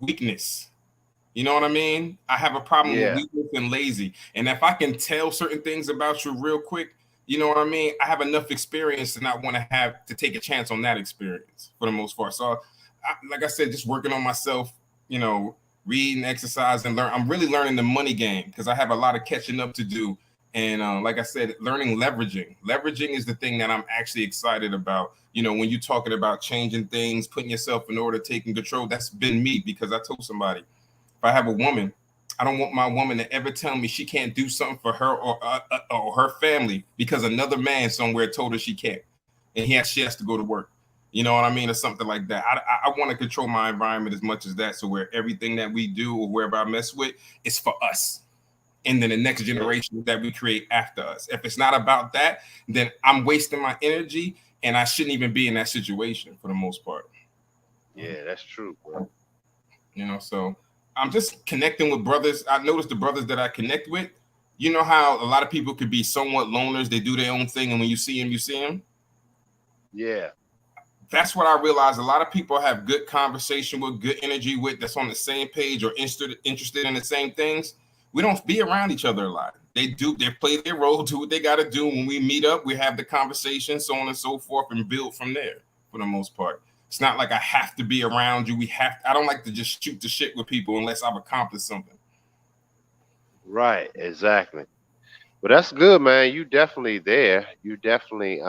weakness. You know what I mean? I have a problem with weakness and lazy. And if I can tell certain things about you real quick, you know what I mean? I have enough experience to not want to have to take a chance on that experience for the most part. So, like I said, just working on myself, reading, exercise, and learn. I'm really learning the money game because I have a lot of catching up to do. And like I said, learning leveraging. Leveraging is the thing that I'm actually excited about. When you're talking about changing things, putting yourself in order, taking control, that's been me, because I told somebody, if I have a woman, I don't want my woman to ever tell me she can't do something for her or her family because another man somewhere told her she can't, and she has to go to work. You know what I mean? Or something like that. I want to control my environment as much as that, so where everything that we do or wherever I mess with is for us, and then the next generation that we create after us. If it's not about that, then I'm wasting my energy, and I shouldn't even be in that situation for the most part. Yeah, that's true, bro. So I'm just connecting with brothers. I noticed the brothers that I connect with, you know how a lot of people could be somewhat loners. They do their own thing, and when you see them, you see them. Yeah. That's what I realized. A lot of people have good conversation with, good energy with, that's on the same page or interested in the same things. We don't be around each other a lot. They play their role, do what they got to do. When we meet up, we have the conversation, so on and so forth, and build from there for the most part. It's not like I have to be around you. I don't like to just shoot the shit with people unless I've accomplished something. Right, exactly. But that's good, man. You definitely there. You definitely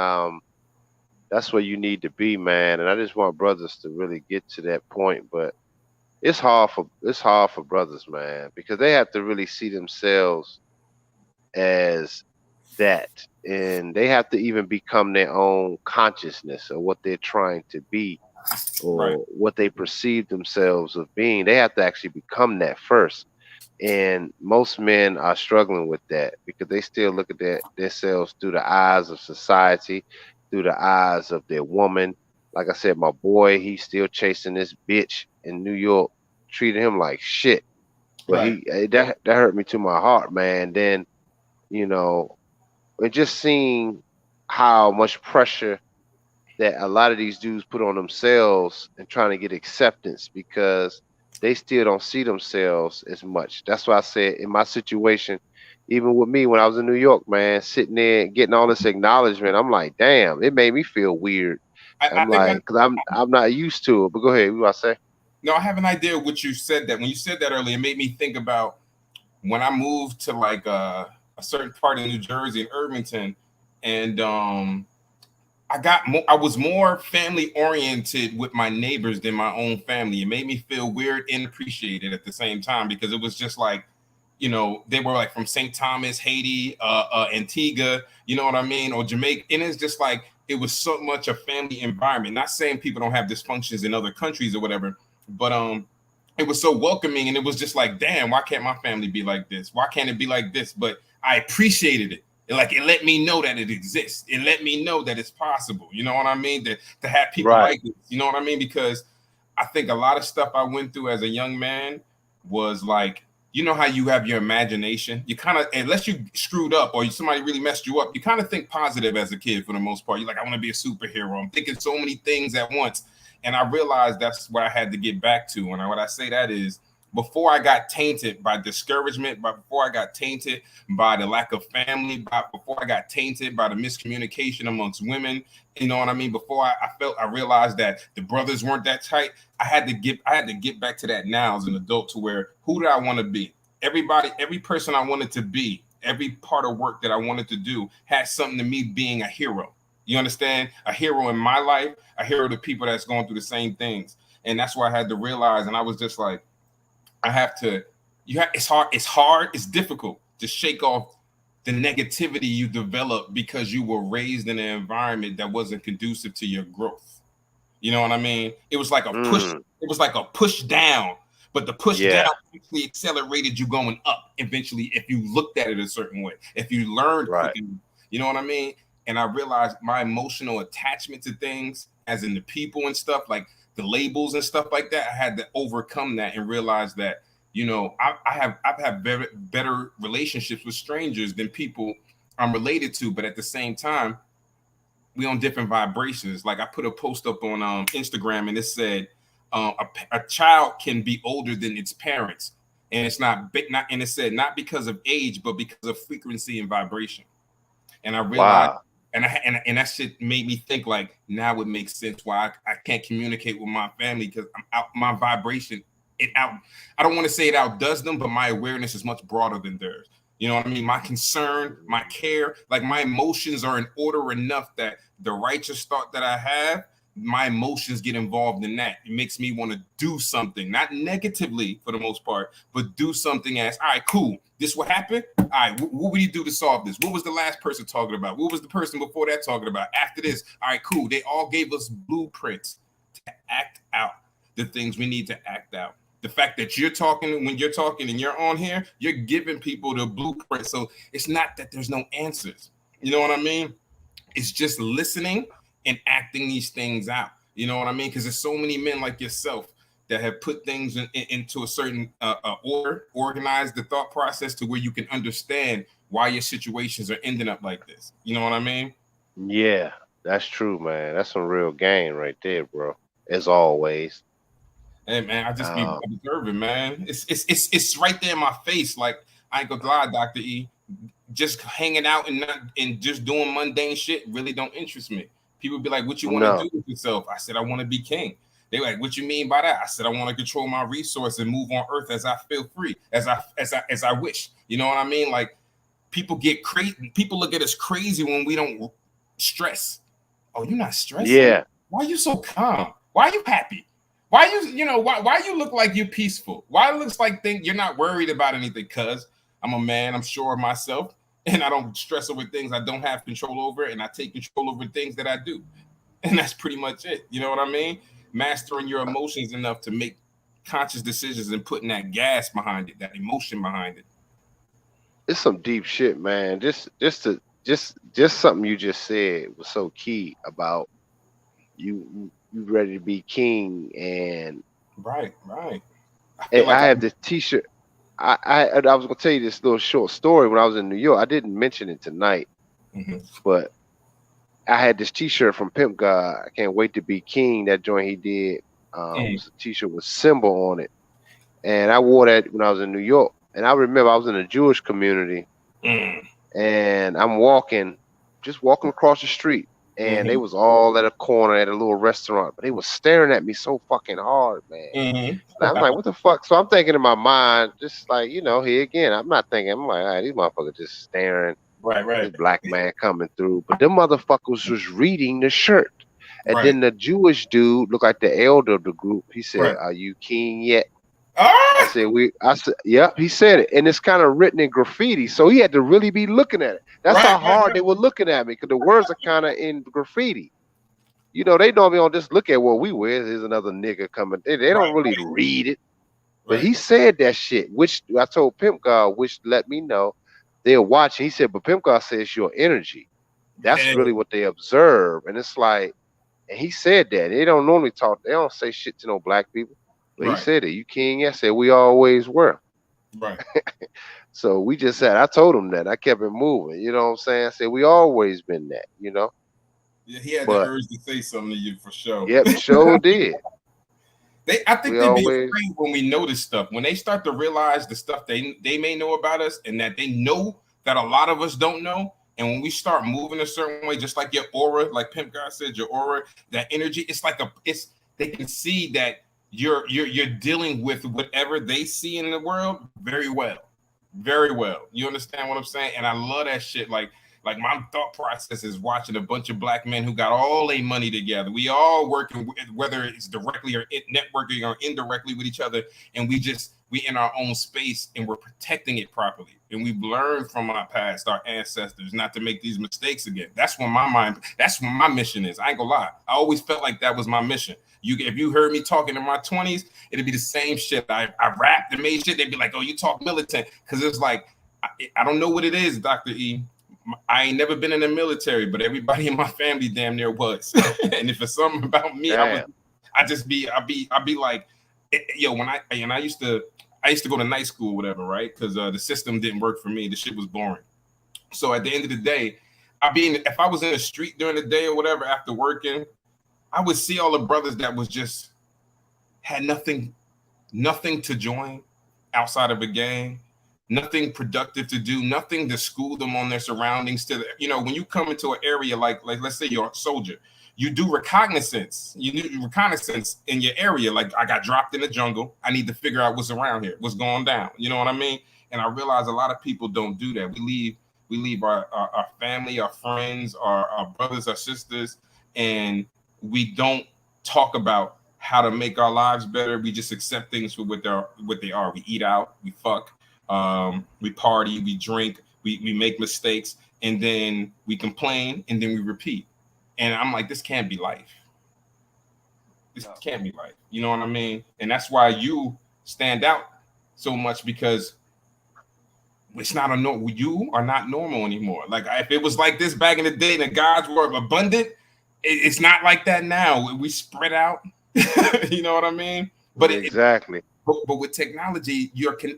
that's where you need to be, man. And I just want brothers to really get to that point. But it's hard for brothers, man, because they have to really see themselves as that. And they have to even become their own consciousness of what they're trying to be, or what they perceive themselves of being. They have to actually become that first. And most men are struggling with that because they still look at themselves through the eyes of society, through the eyes of their woman. Like I said, my boy, he's still chasing this bitch in New York, treating him like shit. But that hurt me to my heart, man. Then, and just seeing how much pressure that a lot of these dudes put on themselves and trying to get acceptance because they still don't see themselves as much. That's why I said in my situation, even with me when I was in New York, man, sitting there and getting all this acknowledgement, I'm like, damn, it made me feel weird. Because I'm not used to it. But go ahead, what do I say? No, I have an idea of what you said. That when you said that earlier, it made me think about when I moved to like a certain part of New Jersey in Irvington, and I was more family oriented with my neighbors than my own family. It made me feel weird and appreciated at the same time because it was just like, you know, they were like from St. Thomas, Haiti, Antigua, you know what I mean, or Jamaica, and it's just like it was so much a family environment. Not saying people don't have dysfunctions in other countries or whatever, but it was so welcoming, and it was just like, damn, why can't my family be like this? Why can't it be like this? But I appreciated it. Like it let me know that it exists. It let me know that it's possible. You know what I mean? To have people Right. like this. You know what I mean? Because I think a lot of stuff I went through as a young man was like, you know how you have your imagination? You kind of, unless you screwed up or somebody really messed you up, you kind of think positive as a kid for the most part. You're like, I want to be a superhero. I'm thinking so many things at once. And I realized that's what I had to get back to. And what I say that is, before I got tainted by discouragement, before I got tainted by the lack of family, before I got tainted by the miscommunication amongst women, you know what I mean? Before I realized that the brothers weren't that tight. I had to get back to that now as an adult, to where, who did I want to be? Every person I wanted to be, every part of work that I wanted to do had something to me being a hero. You understand? A hero in my life, a hero to people that's going through the same things. And that's why I had to realize, and I was just like, I have to, it's difficult to shake off the negativity you develop because you were raised in an environment that wasn't conducive to your growth. You know what I mean? It was like a push, Mm. it was like a push down, but the push down Yeah. actually accelerated you going up eventually if you looked at it a certain way, if you learned quick Right. enough. You know what I mean? And I realized my emotional attachment to things, as in the people and stuff, like the labels and stuff like that, I had to overcome that and realize that, you know, I've had better relationships with strangers than people I'm related to, but at the same time, we on different vibrations. Like I put a post up on Instagram, and it said a child can be older than its parents, and it's not big, not, and it said not because of age, but because of frequency and vibration. And I realized, Wow. and that shit made me think, like, now it makes sense why I can't communicate with my family, because I'm out, my vibration, it out, I don't want to say it outdoes them, but my awareness is much broader than theirs. You know what I mean? My concern, my care, like my emotions are in order enough that the righteous thought that I have, my emotions get involved in that. It makes me want to do something, not negatively for the most part, but do something as, all right, cool. This what happened. All right, what would you do to solve this? What was the last person talking about? What was the person before that talking about? After this, all right, cool. They all gave us blueprints to act out the things we need to act out. The fact that you're talking, when you're talking and you're on here, you're giving people the blueprint. So it's not that there's no answers. You know what I mean? It's just listening and acting these things out. You know what I mean? Because there's so many men like yourself that have put things into a certain order, organized the thought process to where you can understand why your situations are ending up like this. You know what I mean? Yeah. That's true, man. That's some real game right there, bro. As always. Hey man, I just be Um, observing, man. It's right there in my face. Like, I ain't gonna lie, Dr. E. Just hanging out and not and just doing mundane shit really don't interest me. People be like, "What you want to no. do with yourself?" I said, "I want to be king." They like, "What you mean by that?" I said, "I want to control my resource and move on Earth as I feel free, as I wish." You know what I mean? Like, people get crazy. People look at us crazy when we don't stress. Oh, you're not stressing? Yeah. Why are you so calm? Why are you happy? Why why you look like you're peaceful? Why it looks like you're not worried about anything? Cuz I'm a man, I'm sure of myself, and I don't stress over things I don't have control over, and I take control over things that I do. And that's pretty much it. You know what I mean? Mastering your emotions enough to make conscious decisions and putting that gas behind it, that emotion behind it. It's some deep shit, man. Just something you just said was so key about you ready to be king. And Right, right. I feel like I have this T-shirt. I was gonna tell you this little short story. When I was in New York, I didn't mention it tonight, Mhm. but I had this T-shirt from Pimp God. I can't wait to be king. That joint he did Mm, was a T-shirt with symbol on it, and I wore that when I was in New York. And I remember I was in a Jewish community, mm, and I'm walking, just walking across the street, and they mhm, was all at a corner at a little restaurant, but they was staring at me so fucking hard, man. mhm. And I'm like, what the fuck? So I'm thinking in my mind, just like, here again, I'm not thinking, I'm like, all right, these motherfuckers just staring. Right. This black man coming through, but them motherfuckers was reading the shirt. And Right. then the Jewish dude looked like the elder of the group. He said, Right. "Are you king yet?" I Ah! said, I said, yep, he said it. And it's kind of written in graffiti. So he had to really be looking at it. That's Right, how hard they were looking at me because the words are kind of in graffiti. You know, they normally don't just look at what we wear. There's another nigga coming. They don't right, really read it. But right. he said that shit, which I told Pimp God, which let me know they're watching. He said, but Pimp God says your energy. That's Yeah, really what they observe. And it's like, and he said that. They don't normally talk, they don't say shit to no black people. But he right, said it. You king, I said, we always were. right. So we just said, I told him that. I kept it moving. You know what I'm saying? I said, we always been that, you know? Yeah, he had the But, urge to say something to you for sure. yep, sure did. I think We they'd be always, afraid when we notice stuff. When they start to realize the stuff they may know about us and that they know that a lot of us don't know. And when we start moving a certain way, just like your aura, like Pimp God said, your aura, that energy, it's like they can see that you're dealing with whatever they see in the world very well. Very well. You understand what I'm saying? And I love that shit. Like my thought process is watching a bunch of black men who got all their money together. We all working, whether it's directly or networking or indirectly with each other, and we in our own space and we're protecting it properly. And we've learned from our past, our ancestors, not to make these mistakes again. That's what that's what my mission is. I ain't gonna lie. I always felt like that was my mission. If you heard me talking in my 20s, it'd be the same shit. I rapped and made shit. They'd be like, "Oh, you talk militant," because it's like I don't know what it is, Dr. E. I ain't never been in the military, but everybody in my family damn near was. And if it's something about me, damn. I'll be like, yo, and I used to go to night school, whatever, right? Because the system didn't work for me. The shit was boring. So at the end of the day, if I was in the street during the day or whatever after working, I would see all the brothers that was just had nothing to join outside of a gang, nothing productive to do, nothing to school them on their surroundings. When you come into an area like let's say you're a soldier, you do reconnaissance. You do reconnaissance in your area. Like I got dropped in the jungle. I need to figure out what's around here, what's going down. You know what I mean? And I realize a lot of people don't do that. We leave our family, our friends, our brothers, our sisters, and we don't talk about how to make our lives better. We just accept things for what they are. We eat out, we fuck, we party, we drink, we make mistakes, and then we complain, and then we repeat. And I'm like, this can't be life. This can't be life. You know what I mean? And that's why you stand out so much, because it's not a normal. You are not normal anymore. Like if it was like this back in the day, the gods were abundant. It's not like that now. We spread out. You know what I mean? But Exactly. but with technology,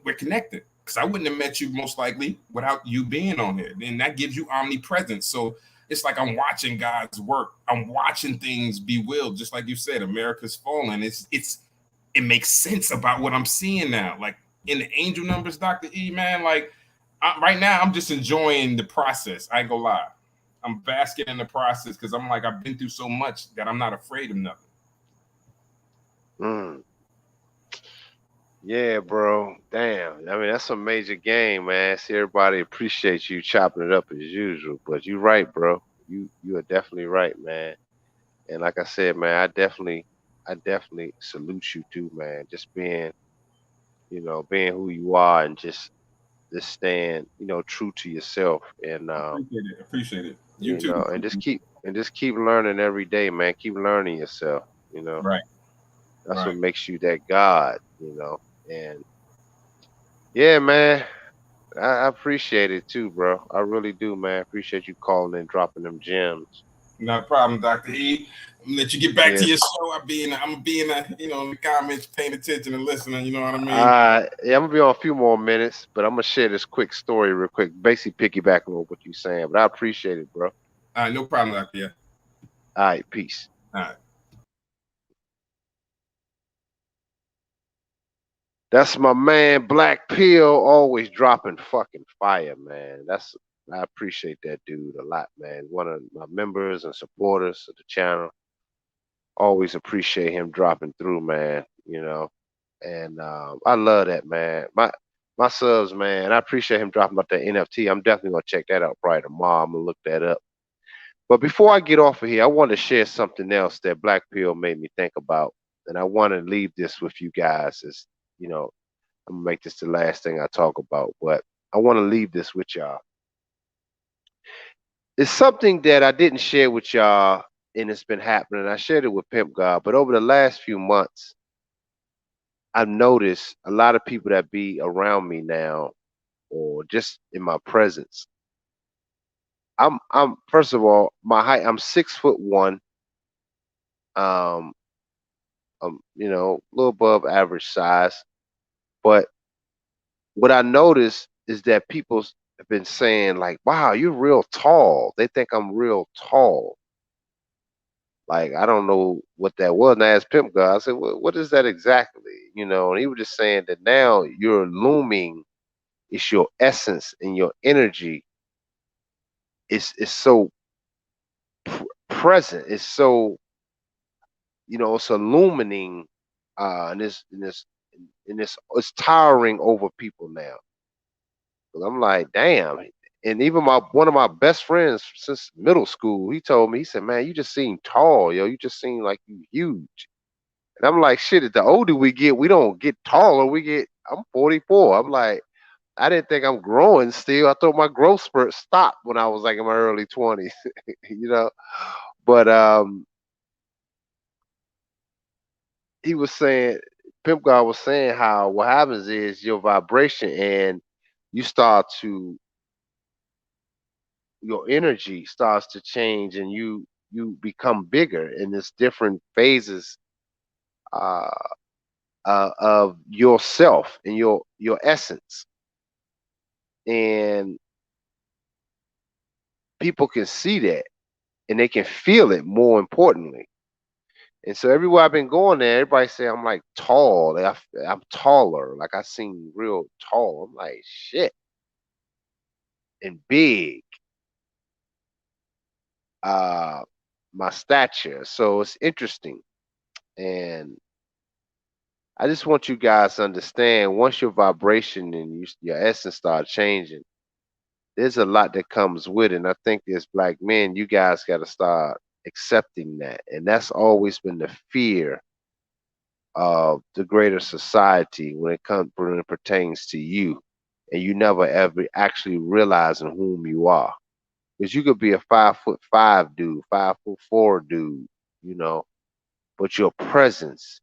we're connected. Because I wouldn't have met you most likely without you being on here, and that gives you omnipresence. So it's like I'm watching God's work. I'm watching things be willed, just like you said. America's fallen. It makes sense about what I'm seeing now. Like in the angel numbers, Dr. E, man. Like right now, I'm just enjoying the process. I ain't gonna lie. I'm basking in the process because I'm like, I've been through so much that I'm not afraid of nothing. Mm. Yeah, bro. Damn. I mean, that's a major game, man. See, everybody appreciates you chopping it up as usual. But you're right, bro. You are definitely right, man. And like I said, man, I definitely salute you too, man. Just being who you are and just staying, true to yourself and Appreciate it. Appreciate it. You you too. know, and just keep learning every day, man. Keep learning yourself, you know. Right. That's what Right. makes you that God. And yeah, man, I appreciate it too, bro. I really do, man. Appreciate you calling and dropping them gems. Not a problem, Dr. E. I'm gonna let you get back to Yes. your show. I'm being in the comments, paying attention and listening. You know what I mean? Yeah, I'm gonna be on a few more minutes, but I'm gonna share this quick story real quick. Basically, piggyback on what you're saying, but I appreciate it, bro. All right, no problem, Dr. E. All right, peace. All right. That's my man, Black Pill, always dropping fucking fire, man. I appreciate that dude a lot, man. One of my members and supporters of the channel. Always appreciate him dropping through, man. And I love that, man. My subs, man. I appreciate him dropping about that NFT. I'm definitely gonna check that out probably tomorrow. I'm gonna look that up. But before I get off of here, I want to share something else that Black Pill made me think about, and I want to leave this with you guys. As you know, I'm gonna make this the last thing I talk about, but I want to leave this with y'all. It's something that I didn't share with y'all, and it's been happening. I shared it with Pimp God, but over the last few months, I've noticed a lot of people that be around me now, or just in my presence. I'm first of all, my height. I'm 6'1". Um, a little above average size. But what I noticed is that people have been saying like, "Wow, you're real tall." They think I'm real tall. Like I don't know what that was. And I asked Pimp God, I said, "What is that exactly?" And he was just saying that now you're looming. It's your essence and your energy. It's so present. It's so it's illuminating, and it's towering over people now. 'Cause I'm like, damn. And even my one of my best friends since middle school, he told me, he said, "Man, you just seem tall, yo. You just seem like you huge." And I'm like, shit, the older we get, we don't get taller. I'm 44. I'm like, I didn't think I'm growing still. I thought my growth spurt stopped when I was like in my early 20s, you know. But he was saying, Pimp God was saying how what happens is your vibration and you start to your energy starts to change and you become bigger in this different phases uh, of yourself and your essence, and people can see that and they can feel it more importantly. And so everywhere I've been going there, everybody say I'm like tall. I'm taller. Like I seem real tall. I'm like shit and big. Uh, my stature. So it's interesting, and I just want you guys to understand once your vibration and your essence start changing, there's a lot that comes with it. And I think as black men, you guys got to start accepting that. And that's always been the fear of the greater society when it pertains to you. And you never ever actually realizing whom you are. Because you could be a 5'5" dude, 5'4" dude, you know, but your presence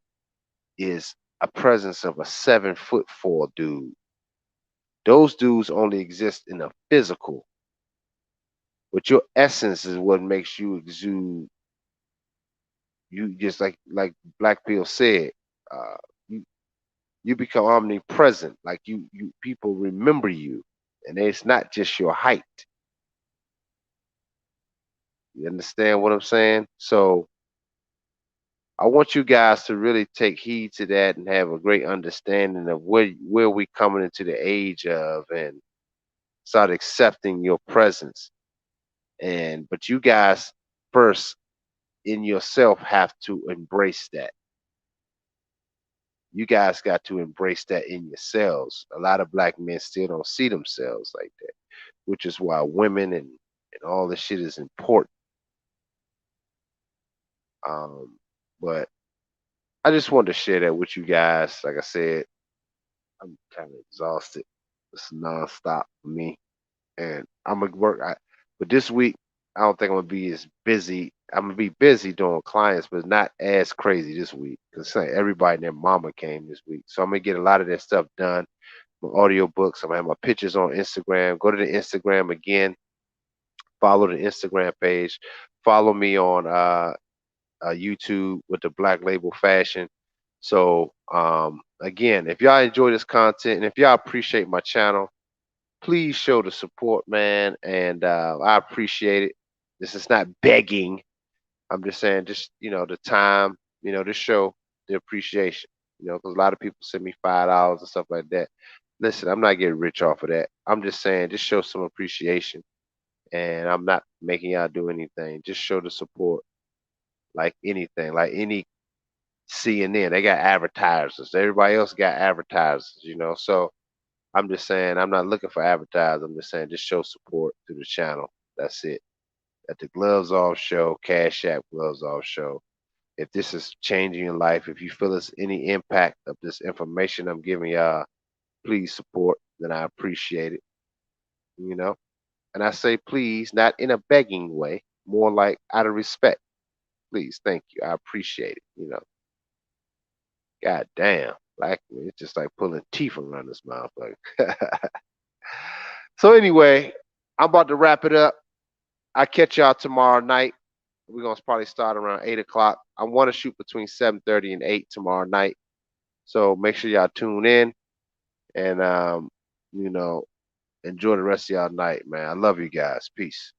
is a presence of a 7'4" dude. Those dudes only exist in the physical, but your essence is what makes you exude. You just like Black Pill said, uh, you you become omnipresent. Like you people remember you, and it's not just your height. You understand what I'm saying? So I want you guys to really take heed to that and have a great understanding of where we coming into the age of, and start accepting your presence. And but you guys first in yourself have to embrace that. You guys got to embrace that in yourselves. A lot of black men still don't see themselves like that, which is why women and all this shit is important. But I just wanted to share that with you guys. Like I said, I'm kind of exhausted. It's nonstop for me, and I'm gonna work. But this week, I don't think I'm gonna be as busy. I'm gonna be busy doing clients, but not as crazy this week because everybody and their mama came this week. So I'm gonna get a lot of that stuff done. My audio books. I'm gonna have my pictures on Instagram. Go to the Instagram again. Follow the Instagram page. Follow me on YouTube with the Black Label Fashion. So again, if y'all enjoy this content and if y'all appreciate my channel, please show the support, man, and I appreciate it. This is not begging. I'm just saying, just the time, to show the appreciation. Because a lot of people send me $5 and stuff like that. Listen, I'm not getting rich off of that. I'm just saying, just show some appreciation, and I'm not making y'all do anything. Just show the support, like anything, like any CNN. They got advertisers. Everybody else got advertisers. So I'm just saying I'm not looking for advertising. I'm just saying just show support to the channel. That's it. At the Gloves Off Show, Cashapp Gloves Off Show. If this is changing your life, if you feel it's any impact of this information I'm giving y'all, please support. Then I appreciate it. You know, and I say please, not in a begging way, more like out of respect. Please, thank you. I appreciate it. God damn. Like it's just like pulling teeth around this motherfucker. So anyway, I'm about to wrap it up. I catch y'all tomorrow night. We're gonna probably start around 8 o'clock. I want to shoot between 7:30 and 8 tomorrow night. So make sure y'all tune in and you know, enjoy the rest of y'all night, man. I love you guys. Peace.